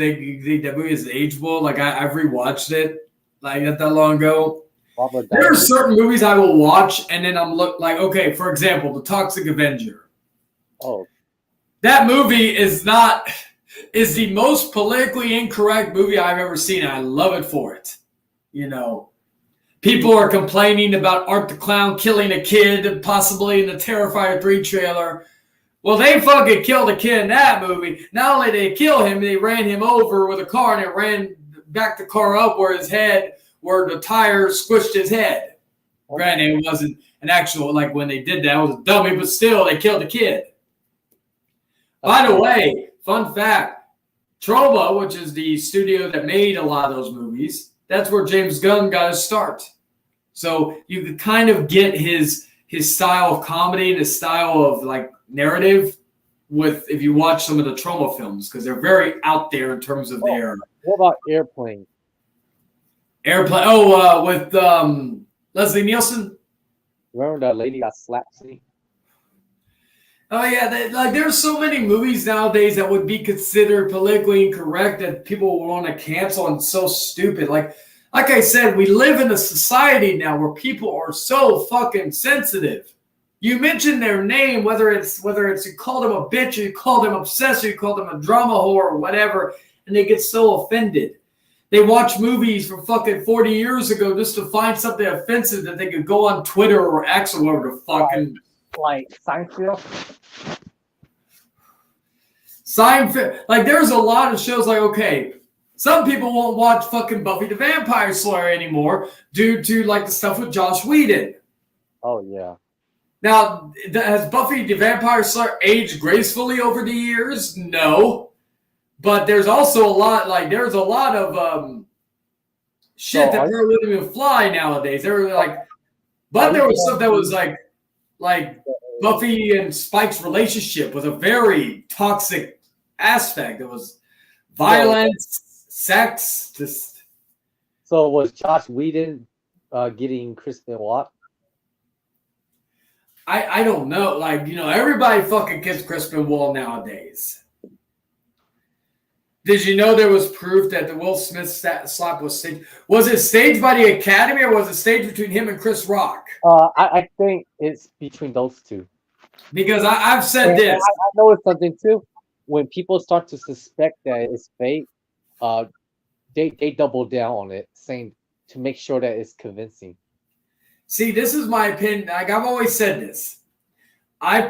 that movie is ageable. Like I've rewatched it like not that long ago. There are certain movies I will watch and then I'm okay, for example, The Toxic Avenger. Oh. That movie is the most politically incorrect movie I've ever seen. I love it for it. People are complaining about Art the Clown killing a kid, possibly in the Terrifier 3 trailer. Well, they fucking killed a kid in that movie. Not only did they kill him, they ran him over with a car and it ran back the car up where the tire squished his head. Granted, it wasn't an actual, when they did that, it was a dummy, but still, they killed the kid. By the way, fun fact, Troma, which is the studio that made a lot of those movies, that's where James Gunn got his start. So you could kind of get his style of comedy and his style of narrative if you watch some of the Troma films, because they're very out there in terms of their. What about Airplane? Airplane. Oh, with Leslie Nielsen. Remember that lady got slapped? See? Oh yeah, there's so many movies nowadays that would be considered politically incorrect that people want to cancel and so stupid. Like I said, we live in a society now where people are so fucking sensitive. You mention their name, whether it's you call them a bitch, or you call them obsessed, or you call them a drama whore or whatever, and they get so offended. They watch movies from fucking 40 years ago just to find something offensive that they could go on Twitter or X or whatever the fucking. Like Seinfeld. There's a lot of shows okay, some people won't watch fucking Buffy the Vampire Slayer anymore due to the stuff with Joss Whedon. Oh yeah. Now, has Buffy the Vampire Slayer aged gracefully over the years? No. But there's also a lot of shit that really wouldn't even fly nowadays. They were but there was stuff that was like Buffy and Spike's relationship was a very toxic aspect. It was violence, sex, just. So was Joss Whedon getting Kristen Watt? I don't know. Everybody fucking gets Crispin Wall nowadays. Did you know there was proof that the Will Smith slap was staged? Was it staged by the Academy or was it staged between him and Chris Rock? I think it's between those two. Because I've said And this. I noticed something too. When people start to suspect that it's fake, they double down on it, saying to make sure that it's convincing. See, this is my opinion. Like I've always said this. I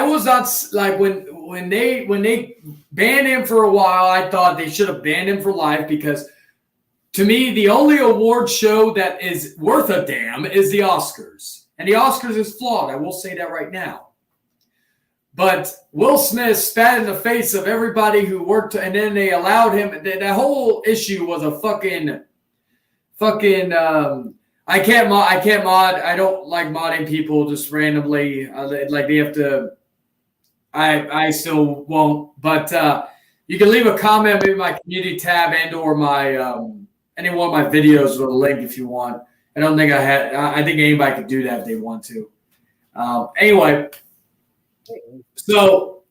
was not like when they banned him for a while. I thought they should have banned him for life because, to me, the only award show that is worth a damn is the Oscars, and the Oscars is flawed. I will say that right now. But Will Smith spat in the face of everybody who worked, and then they allowed him. That whole issue was a fucking. I can't mod. I don't like modding people just randomly. Like they have to. I still won't. But you can leave a comment maybe my community tab and or my any one of my videos with a link if you want. I don't think I think anybody could do that if they want to. Anyway, so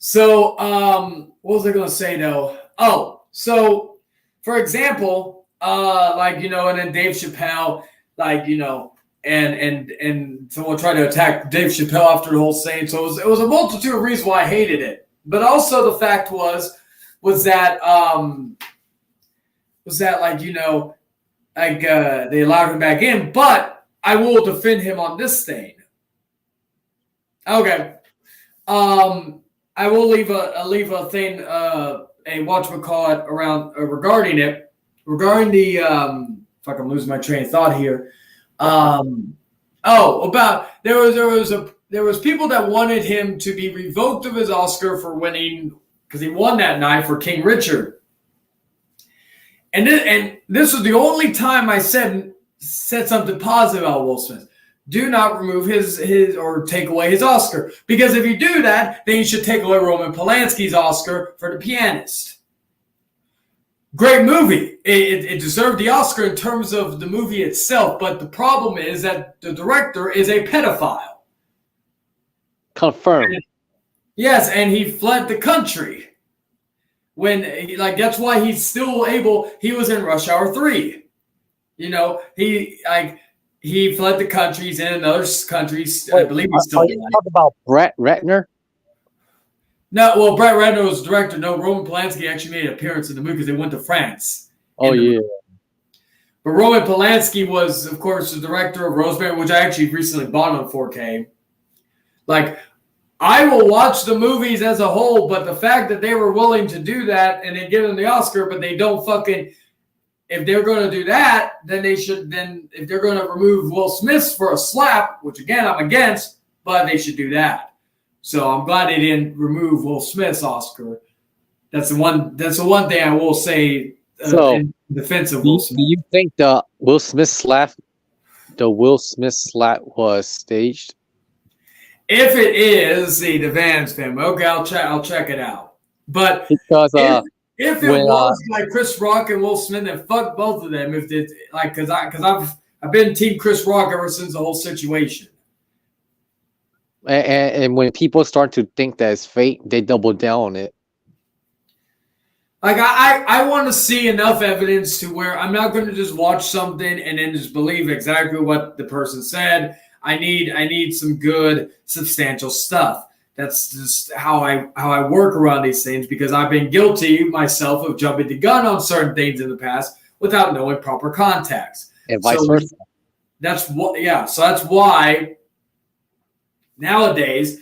what was I going to say though? Oh, so for example. And then Dave Chappelle, and someone tried to attack Dave Chappelle after the whole thing. So it was a multitude of reasons why I hated it. But also the fact was that they allowed him back in. But I will defend him on this thing. Okay. I will leave a thing a whatchamacallit around regarding it. Regarding the fuck, I'm losing my train of thought here. There was people that wanted him to be revoked of his Oscar for winning because he won that night for King Richard. And this was the only time I said something positive about Will Smith. Do not remove his or take away his Oscar, because if you do that, then you should take away Roman Polanski's Oscar for The Pianist. Great movie. It deserved the Oscar in terms of the movie itself, but the problem is that the director is a pedophile. Confirmed. Yes, and he fled the country. That's why he's still able. He was in Rush Hour 3. He fled the country. He's in another country. I believe he's still. Are you talking about Brett Ratner? No, well, Brett Ratner was the director. No, Roman Polanski actually made an appearance in the movie because they went to France. Oh, yeah. But Roman Polanski was, of course, the director of Rosemary, which I actually recently bought on 4K. I will watch the movies as a whole, but the fact that they were willing to do that and they give them the Oscar, but they don't fucking – if they're going to do that, then they should – then if they're going to remove Will Smith for a slap, which, again, I'm against, but they should do that. So I'm glad they didn't remove Will Smith's Oscar. That's the one thing I will say in defense of Will Smith. Do you think the Will Smith slap was staged? If it is the Vans film, okay, I'll check it out. But Because if it was like Chris Rock and Will Smith, then fuck both of them. If it because I've been Team Chris Rock ever since the whole situation. And when people start to think that it's fake, they double down on it. I want to see enough evidence to where I'm not going to just watch something and then just believe exactly what the person said. I need some good substantial stuff. That's just how I work around these things, because I've been guilty myself of jumping the gun on certain things in the past without knowing proper context. And vice versa. So that's why nowadays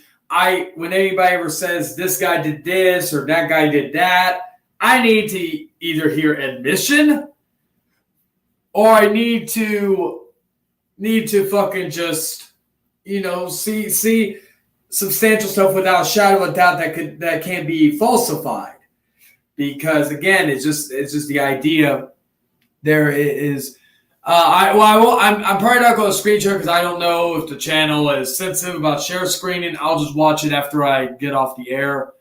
when anybody ever says this guy did this or that guy did that, I need to either hear admission or I need to fucking just, see substantial stuff without a shadow of a doubt that can be falsified. Because again, it's just the idea there is. I'm probably not going to screen share because I don't know if the channel is sensitive about share screening. I'll just watch it after I get off the air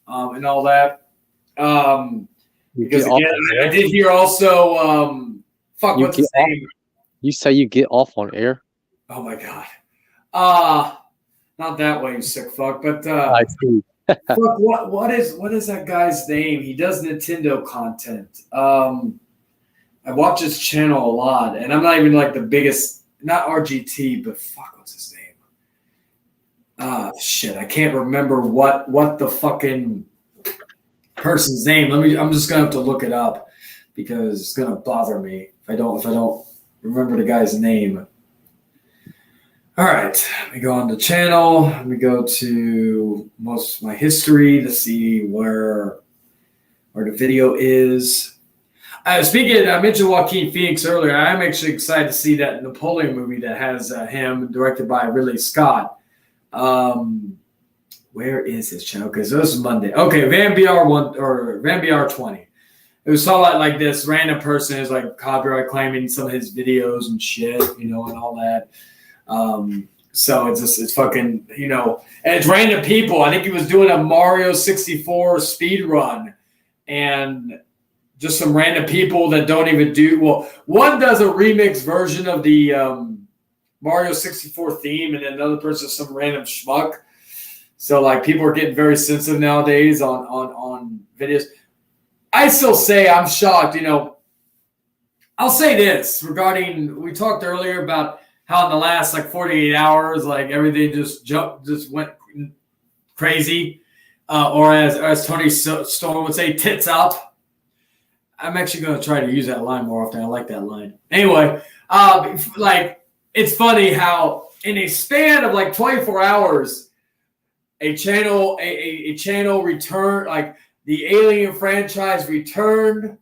and all that. Because again, I did hear also what's his name? You say you get off on air? Oh my god. Not that way, you sick fuck. But I see. Fuck, what is that guy's name? He does Nintendo content. I watch his channel a lot, and I'm not even like the biggest, not RGT, but fuck, what's his name? Shit, I can't remember what the fucking person's name. I'm just gonna have to look it up because it's gonna bother me if I don't remember the guy's name. All right, let me go on the channel. Let me go to most of my history to see where the video is. Speaking, I mentioned Joaquin Phoenix earlier. I'm actually excited to see that Napoleon movie that has him, directed by Ridley Scott. Where is his channel? Because this is Monday. Okay, Van BR1 or Van BR20. It was all like this random person is like copyright claiming some of his videos and shit, and all that. So it's fucking, and it's random people. I think he was doing a Mario 64 speed run, and just some random people that don't even do well. One does a remix version of the Mario 64 theme, and then another person is some random schmuck. So like people are getting very sensitive nowadays on videos. I still say I'm shocked. I'll say this regarding, we talked earlier about how in the last like 48 hours, like everything just went crazy, or as Tony Storm would say, tits up. I'm actually going to try to use that line more often. I like that line. Anyway, like it's funny how in a span of like 24 hours, a channel returned, like the Alien franchise returned,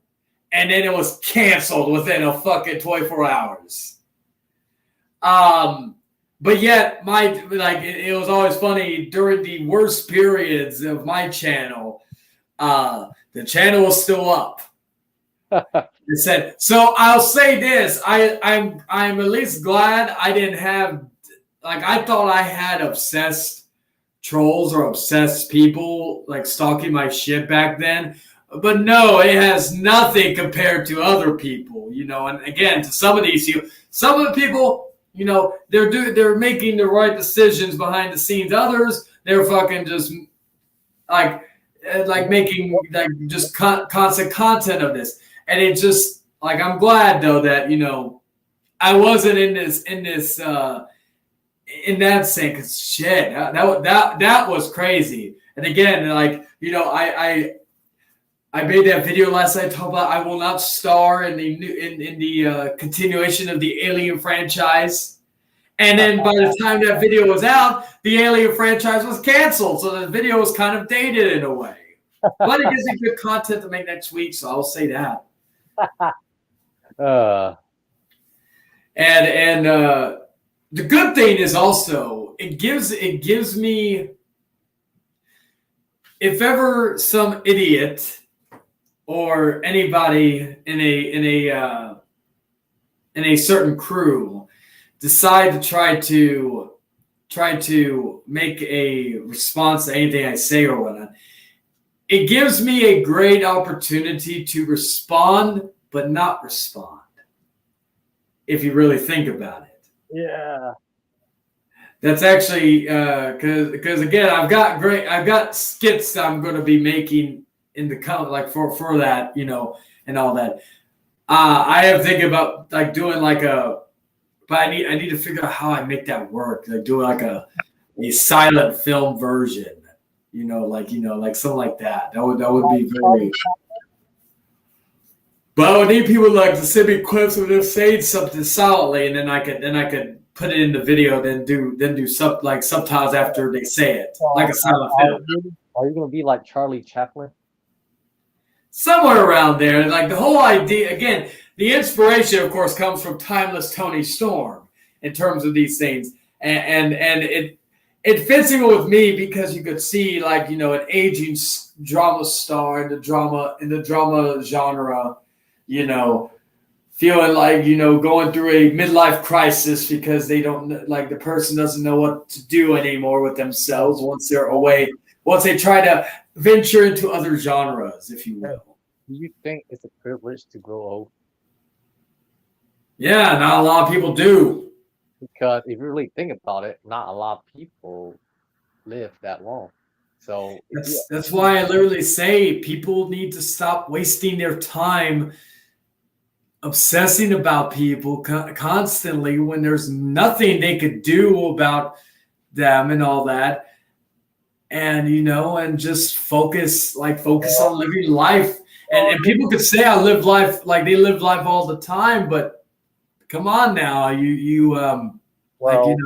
and then it was canceled within a fucking 24 hours. But yet it was always funny during the worst periods of my channel. The channel was still up. It said, so I'll say this. I'm at least glad I didn't have, like, I thought I had obsessed trolls or obsessed people like stalking my shit back then. But no, it has nothing compared to other people, and again, to some of the people, they're making the right decisions behind the scenes. Others, they're fucking just like making like just constant content of this. And it's just like, I'm glad though that, I wasn't in that sense, because shit, that was crazy. And again, like, I made that video last night talking about I will not star in the continuation of the Alien franchise. And then by the time that video was out, the Alien franchise was canceled. So the video was kind of dated in a way. But it gives me good content to make next week, so I'll say that. And the good thing is also it gives me, if ever some idiot or anybody in a certain crew decide to try to make a response to anything I say or whatnot, it gives me a great opportunity to respond, but not respond, if you really think about it. Yeah. That's actually because again, I've got skits that I'm going to be making in the like for that, and all that. I have thinking about like doing like but I need to figure out how I make that work. Like doing like a silent film version, like something like that. That would be very. But I would need people like to send me clips of them saying something silently, and then I could put it in the video, then do subtitles after they say it, like a silent film. Are you gonna be like Charlie Chaplin? Somewhere around there. Like the whole idea, again, the inspiration, of course, comes from timeless Tony Storm in terms of these things, and it fits in with me because you could see like an aging drama star in the drama genre, feeling like, going through a midlife crisis because they don't, like, the person doesn't know what to do anymore with themselves once they're away, once they try to venture into other genres, if you will. Do you think it's a privilege to grow old? Yeah, not a lot of people do. Because if you really think about it, not a lot of people live that long. So yeah, That's why I literally say people need to stop wasting their time obsessing about people constantly when there's nothing they could do about them and all that. And and just focus on living life. And people could say I live life like they live life all the time, but come on now, well,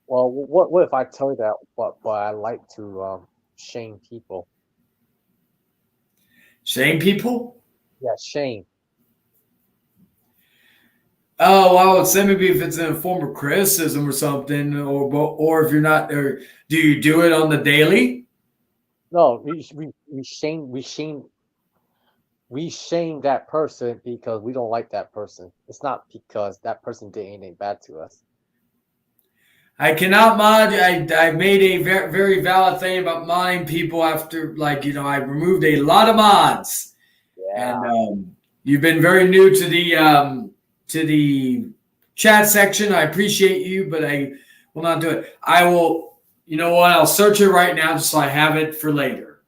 well, what if I tell you that? But I like to shame people. shame people. Yeah, shame. Oh, I would say maybe if it's in a form of criticism or something, or if you're not, or do you do it on the daily? No, we shame that person because we don't like that person. It's not because that person did anything bad to us. I cannot mod. I made a very, very valid thing about modding people after, I removed a lot of mods, Yeah. and you've been very new to the chat section. I appreciate you, but I will not do it. I will. You know what? I'll search it right now just so I have it for later.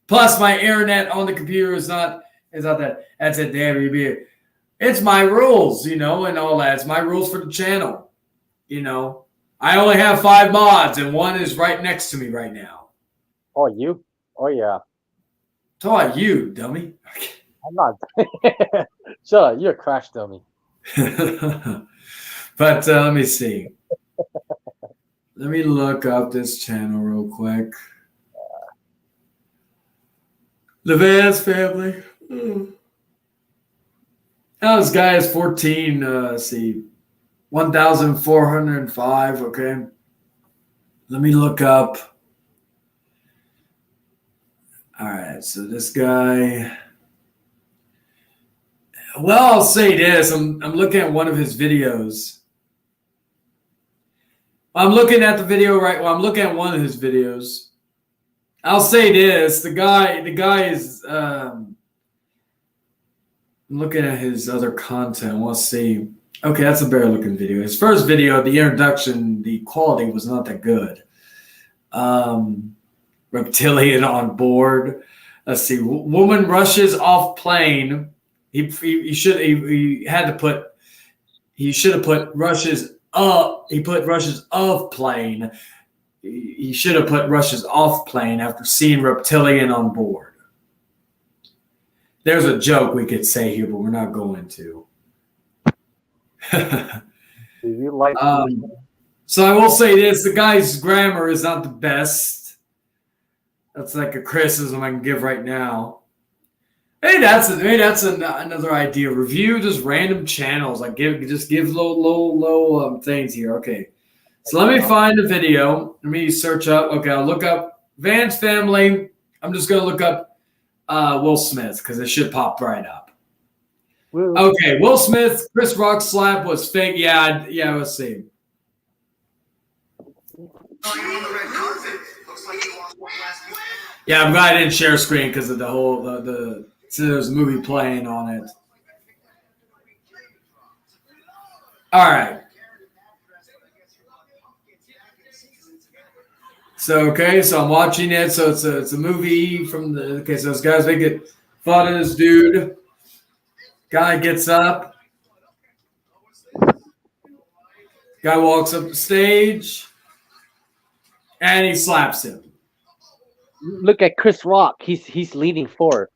Plus, my internet on the computer is not that. That's it. WB. It's my rules, and all that. It's my rules for the channel. I only have 5 mods, and one is right next to me right now. Oh, you? Oh, yeah. So are you, dummy? I'm not. Shut up. You're a crash dummy. But let me see. Let me look up this channel real quick. The Vance family. Now this guy is 14. Let's see. 1,405. Okay. Let me look up. All right. So this guy. Well, I'll say this. I'm looking at one of his videos. I'm looking at the video right. Well, I'm looking at one of his videos. I'll say this: the guy is. I'm looking at his other content. Let's see. Okay, that's a better looking video. His first video, the introduction, the quality was not that good. Reptilian on board. Let's see. Woman rushes off plane. He should have put rushes up. He put rushes of plane. He should have put rushes off plane after seeing reptilian on board. There's a joke we could say here, but we're not going to. Do you like? So I will say this: the guy's grammar is not the best. That's like a criticism I can give right now. Maybe that's another idea. Review just random channels. Like give low things here. Okay, so let me find the video. Let me search up. Okay, I'll look up Vance family. I'm just gonna look up Will Smith because it should pop right up. Okay, Will Smith, Chris Rock slap was fake. Yeah, let's see. Yeah, I'm glad I didn't share screen because of the whole so there's a movie playing on it. All right. So I'm watching it. So it's a movie from the. Okay, so those guys make it fun of this dude. Guy gets up. Guy walks up the stage, and he slaps him. Look at Chris Rock. He's leaning forward.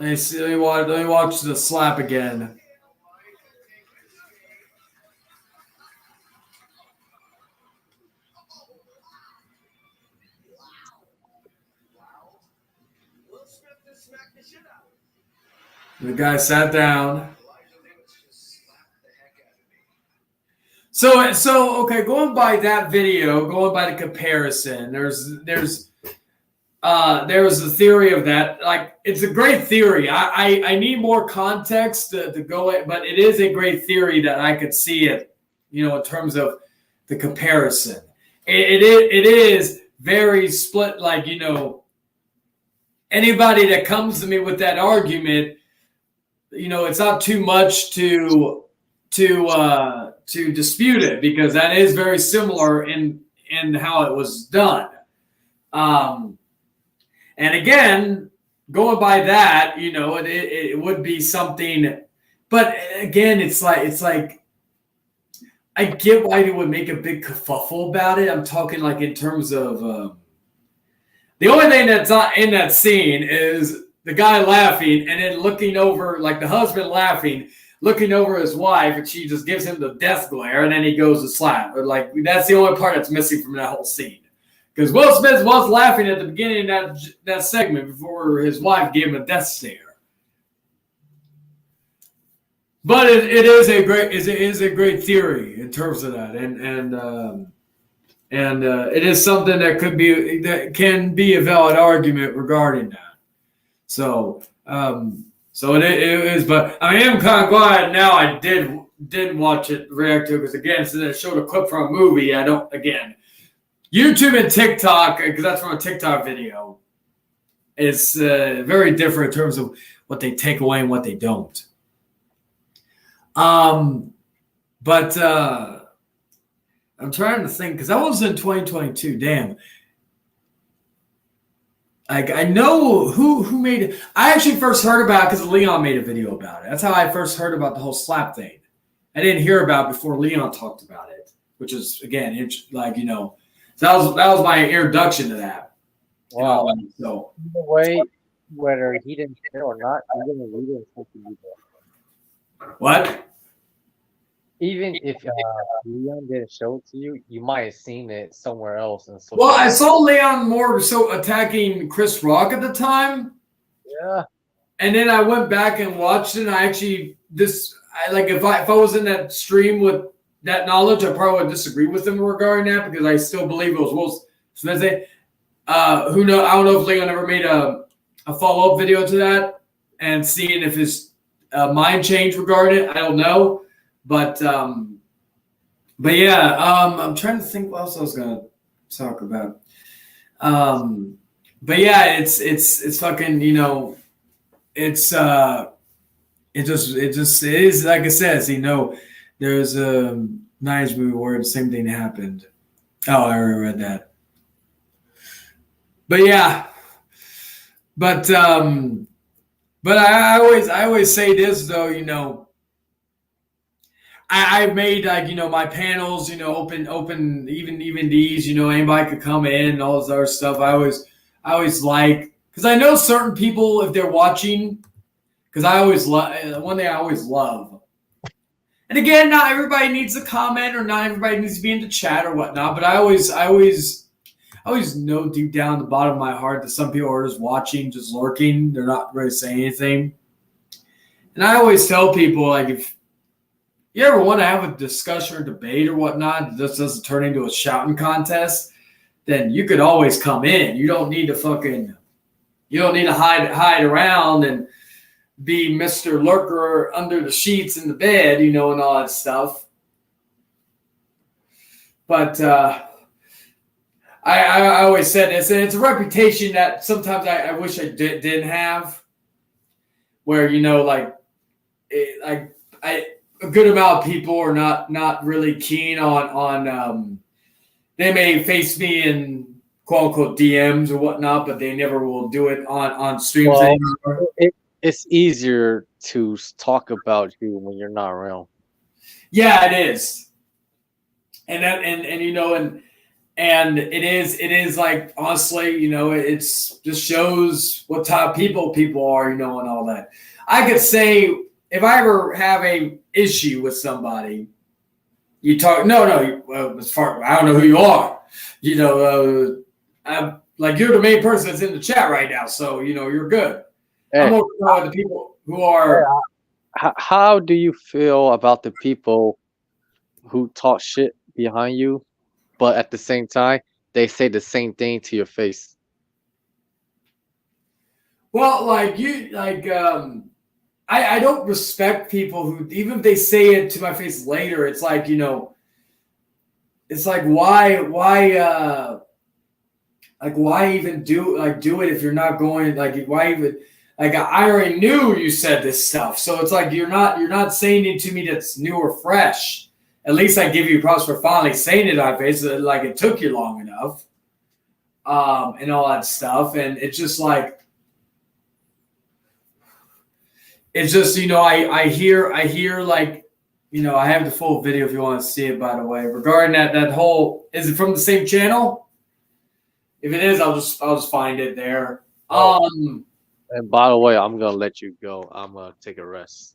Let me watch the slap again. The guy sat down. So okay, going by that video, going by the comparison, there was a theory of that. Like, it's a great theory. I need more context to go at, but it is a great theory that I could see it, in terms of the comparison. It is very split. Like, anybody that comes to me with that argument, it's not too much to to dispute it because that is very similar in how it was done. And again, going by that, it would be something. But again, it's like I get why they would make a big kerfuffle about it. I'm talking like in terms of the only thing that's not in that scene is the guy laughing and then looking over, like the husband laughing, looking over his wife, and she just gives him the death glare, and then he goes to slap. But like that's the only part that's missing from that whole scene. Because Will Smith was laughing at the beginning of that segment before his wife gave him a death stare. But it is a great theory in terms of that, and it is something that can be a valid argument regarding that. So it is. But I am kind of glad now I didn't watch it, react to it, because again, since it showed a clip from a movie, I don't again. YouTube and TikTok, because that's from a TikTok video, is very different in terms of what they take away and what they don't. But I'm trying to think because that was in 2022. Damn. Like I know who made it. I actually first heard about it because Leon made a video about it. That's how I first heard about the whole slap thing. I didn't hear about it before Leon talked about it, which is again, so that was my introduction to that. Wow. So Either way, whether he didn't care or not, you're gonna read it on social media. what? Even if Leon didn't show it to you, you might have seen it somewhere else. Well, I saw Leon more so attacking Chris Rock at the time. Yeah. And then I went back and watched it. And I actually if I was in that stream with that knowledge, I probably would disagree with him regarding that because I still believe it was Will Smith. Who knows? I don't know if Leon ever made a follow up video to that and seeing if his mind changed regarding it. I don't know. But yeah, I'm trying to think what else I was gonna talk about. But yeah, it's fucking, it's it is like it says, there's a nice movie where the same thing happened. Oh, I already read that. But yeah, but I always say this though, I made my panels, open even these, anybody could come in and all this other stuff. I always like, because I know certain people, if they're watching, because I always love, one thing I always love. And again, not everybody needs to comment or not everybody needs to be in the chat or whatnot, but I always know deep down in the bottom of my heart that some people are just watching, just lurking. They're not really saying anything. And I always tell people, like, if you ever want to have a discussion or debate or whatnot, this doesn't turn into a shouting contest, then you could always come in. You don't need to hide around and be Mr. Lurker under the sheets in the bed, and all that stuff. But I always said this, and it's a reputation that sometimes I wish I didn't have, where a good amount of people are not really keen on they may face me in quote unquote DMs or whatnot, but they never will do it on streams anymore. It's easier to talk about you when you're not around. Yeah, it is. And it is like, honestly, it's just shows what type of people are, and all that. I could say if I ever have a issue with somebody, you talk. As far I don't know who you are. I'm like, you're the main person that's in the chat right now, so you're good. Hey, I'm more the people who are. How do you feel about the people who talk shit behind you, but at the same time they say the same thing to your face? Well, I don't respect people who, even if they say it to my face later, it's like, it's like, why even do it if you're not going, why even, I already knew you said this stuff. So it's like, you're not saying it to me that's new or fresh at least I give you props for finally saying it on face. Like it took you long enough, and all that stuff. And it's just like, it's just, I hear like, I have the full video if you want to see it, by the way, regarding that whole, is it from the same channel? If it is, I'll just find it there. And by the way, I'm gonna let you go. I'm gonna take a rest.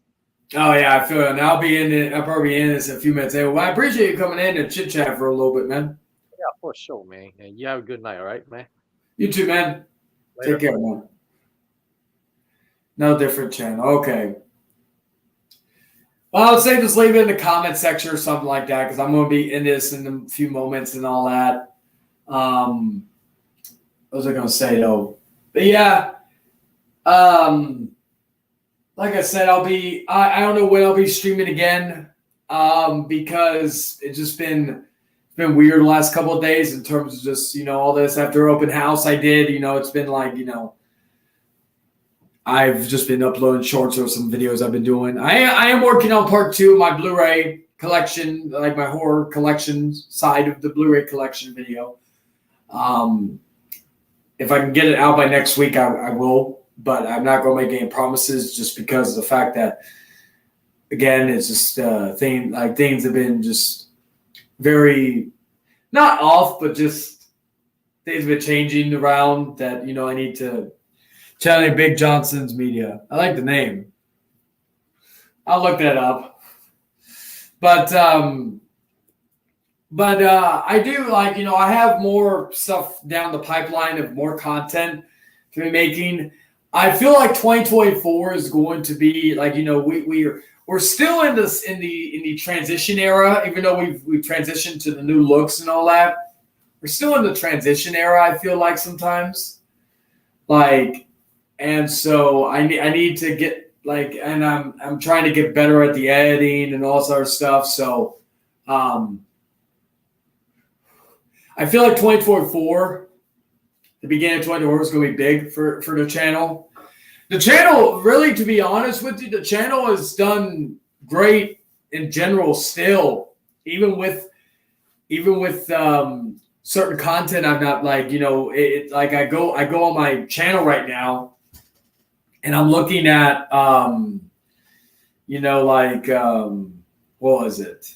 Oh yeah, I feel it. And I'll probably be in this in a few minutes. Well, I appreciate you coming in and chit chat for a little bit, man. Yeah, for sure, man. And you have a good night, all right, man? You too, man. Later. Take care, man. No different channel. Okay. Well, I would say just leave it in the comment section or something like that, because I'm going to be in this in a few moments and all that. What was I going to say, though? But yeah, like I said, I don't know when I'll be streaming again, because it's just been weird the last couple of days in terms of just, all this after open house I did, it's been like, I've just been uploading shorts or some videos I've been doing. I am working on part 2 of my Blu-ray collection, like my horror collection side of the Blu-ray collection video. If I can get it out by next week, I will, but I'm not going to make any promises just because of the fact that, again, it's just things have been just very, not off, but just things have been changing around that, I need to channel Big Johnson's Media. I like the name. I'll look that up. But I do like, I have more stuff down the pipeline of more content to be making. I feel like 2024 is going to be like, we're still in the transition era, even though we've transitioned to the new looks and all that. We're still in the transition era, I feel like sometimes. And so I need to get and I'm trying to get better at the editing and all sort of stuff. So I feel like 2024, the beginning of 2024 is going to be big for the channel. The channel, really, to be honest with you, the channel has done great in general still, even with certain content I'm not like, I go on my channel right now and I'm looking at, what was it?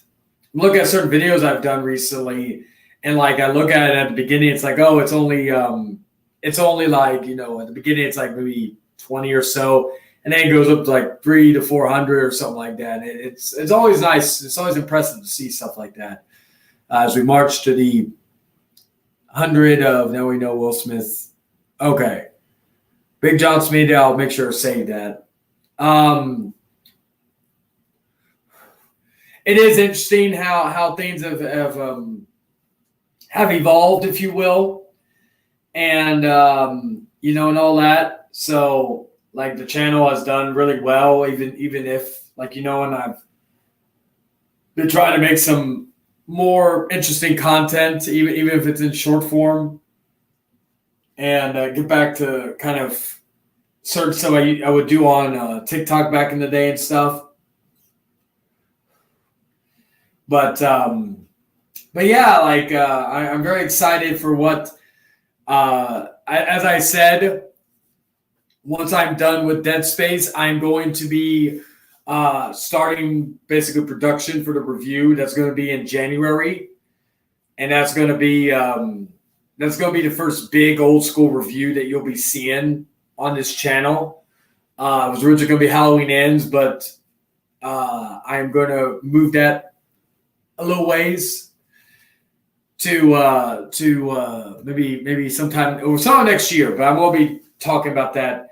Look at certain videos I've done recently, and I look at it at the beginning, it's like, oh, it's only like, at the beginning it's like maybe 20 or so, and then it goes up to like 300 to 400 or something like that. It's always nice. It's always impressive to see stuff like that as we march to the 100 of Now We Know Will Smith. Okay. Big John's Media, I'll make sure to save that. It is interesting how things have evolved, if you will, and and all that. So the channel has done really well, even if and I've been trying to make some more interesting content, even if it's in short form. And get back to kind of certain stuff I would do on TikTok back in the day and stuff. But yeah, I'm very excited for what, as I said, once I'm done with Dead Space, I'm going to be starting basically production for the review. That's going to be in January, and that's going to be the first big old school review that you'll be seeing on this channel. It was originally going to be Halloween Ends, but I'm going to move that a little ways to maybe sometime next year. But I'm going to be talking about that.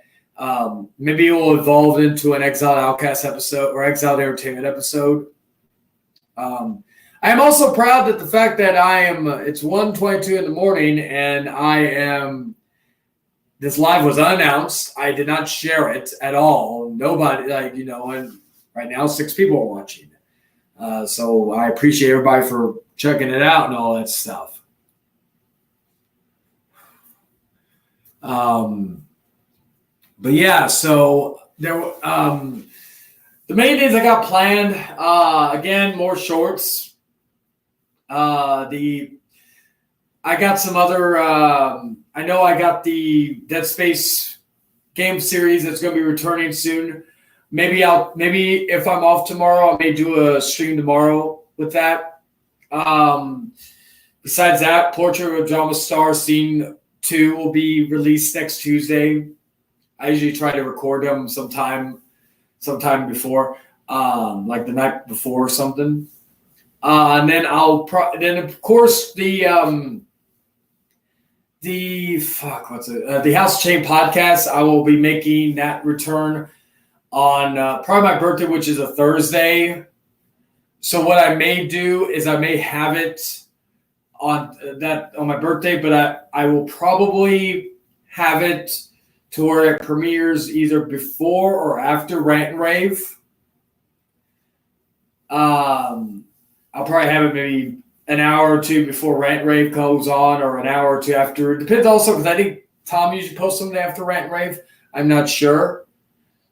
Maybe it will evolve into an Exiled Outcast episode or Exiled Entertainment episode. I am also proud that the fact that it's 1:22 in the morning and this live was unannounced. I did not share it at all. Nobody, and right now 6 people are watching. So I appreciate everybody for checking it out and all that stuff. But yeah, so there, the main things I got planned, again, more shorts. I got some other. I know I got the Dead Space game series that's going to be returning soon. Maybe if I'm off tomorrow, I may do a stream tomorrow with that. Besides that, Portrait of a Drama Star Scene 2 will be released next Tuesday. I usually try to record them sometime before, like the night before or something. And then then of course the House Chain podcast. I will be making that return on probably my birthday, which is a Thursday. So what I may do is I may have it on my birthday, but I will probably have it to where it premieres either before or after Rant and Rave. I'll probably have it maybe an hour or two before Rant and Rave goes on, or an hour or two after. It depends also, because I think Tom usually posts something after Rant and Rave. I'm not sure.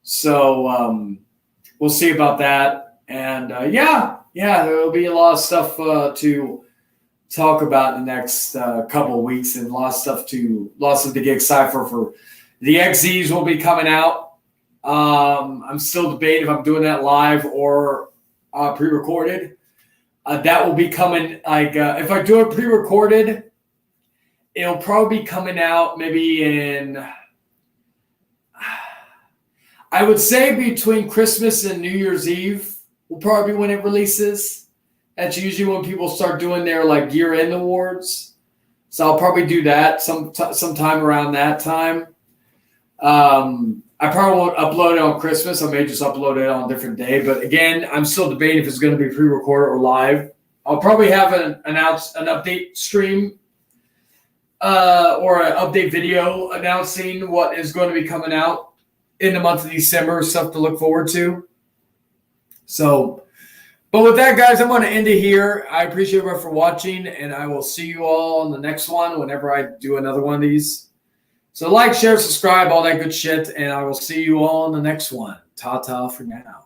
So we'll see about that. And yeah, there will be a lot of stuff to talk about in the next couple of weeks, and lots of stuff to get excited for. The XZs will be coming out. I'm still debating if I'm doing that live or pre-recorded. That will be coming, if I do it pre-recorded, it'll probably be coming out maybe in, I would say between Christmas and New Year's Eve will probably be when it releases. That's usually when people start doing their year-end awards. So I'll probably do that sometime around that time. I probably won't upload it on Christmas. I may just upload it on a different day. But again, I'm still debating if it's going to be pre-recorded or live. I'll probably have an update stream or an update video announcing what is going to be coming out in the month of December, stuff to look forward to. So, but with that, guys, I'm going to end it here. I appreciate everyone for watching, and I will see you all on the next one whenever I do another one of these. So like, share, subscribe, all that good shit, and I will see you all in the next one. Ta-ta for now.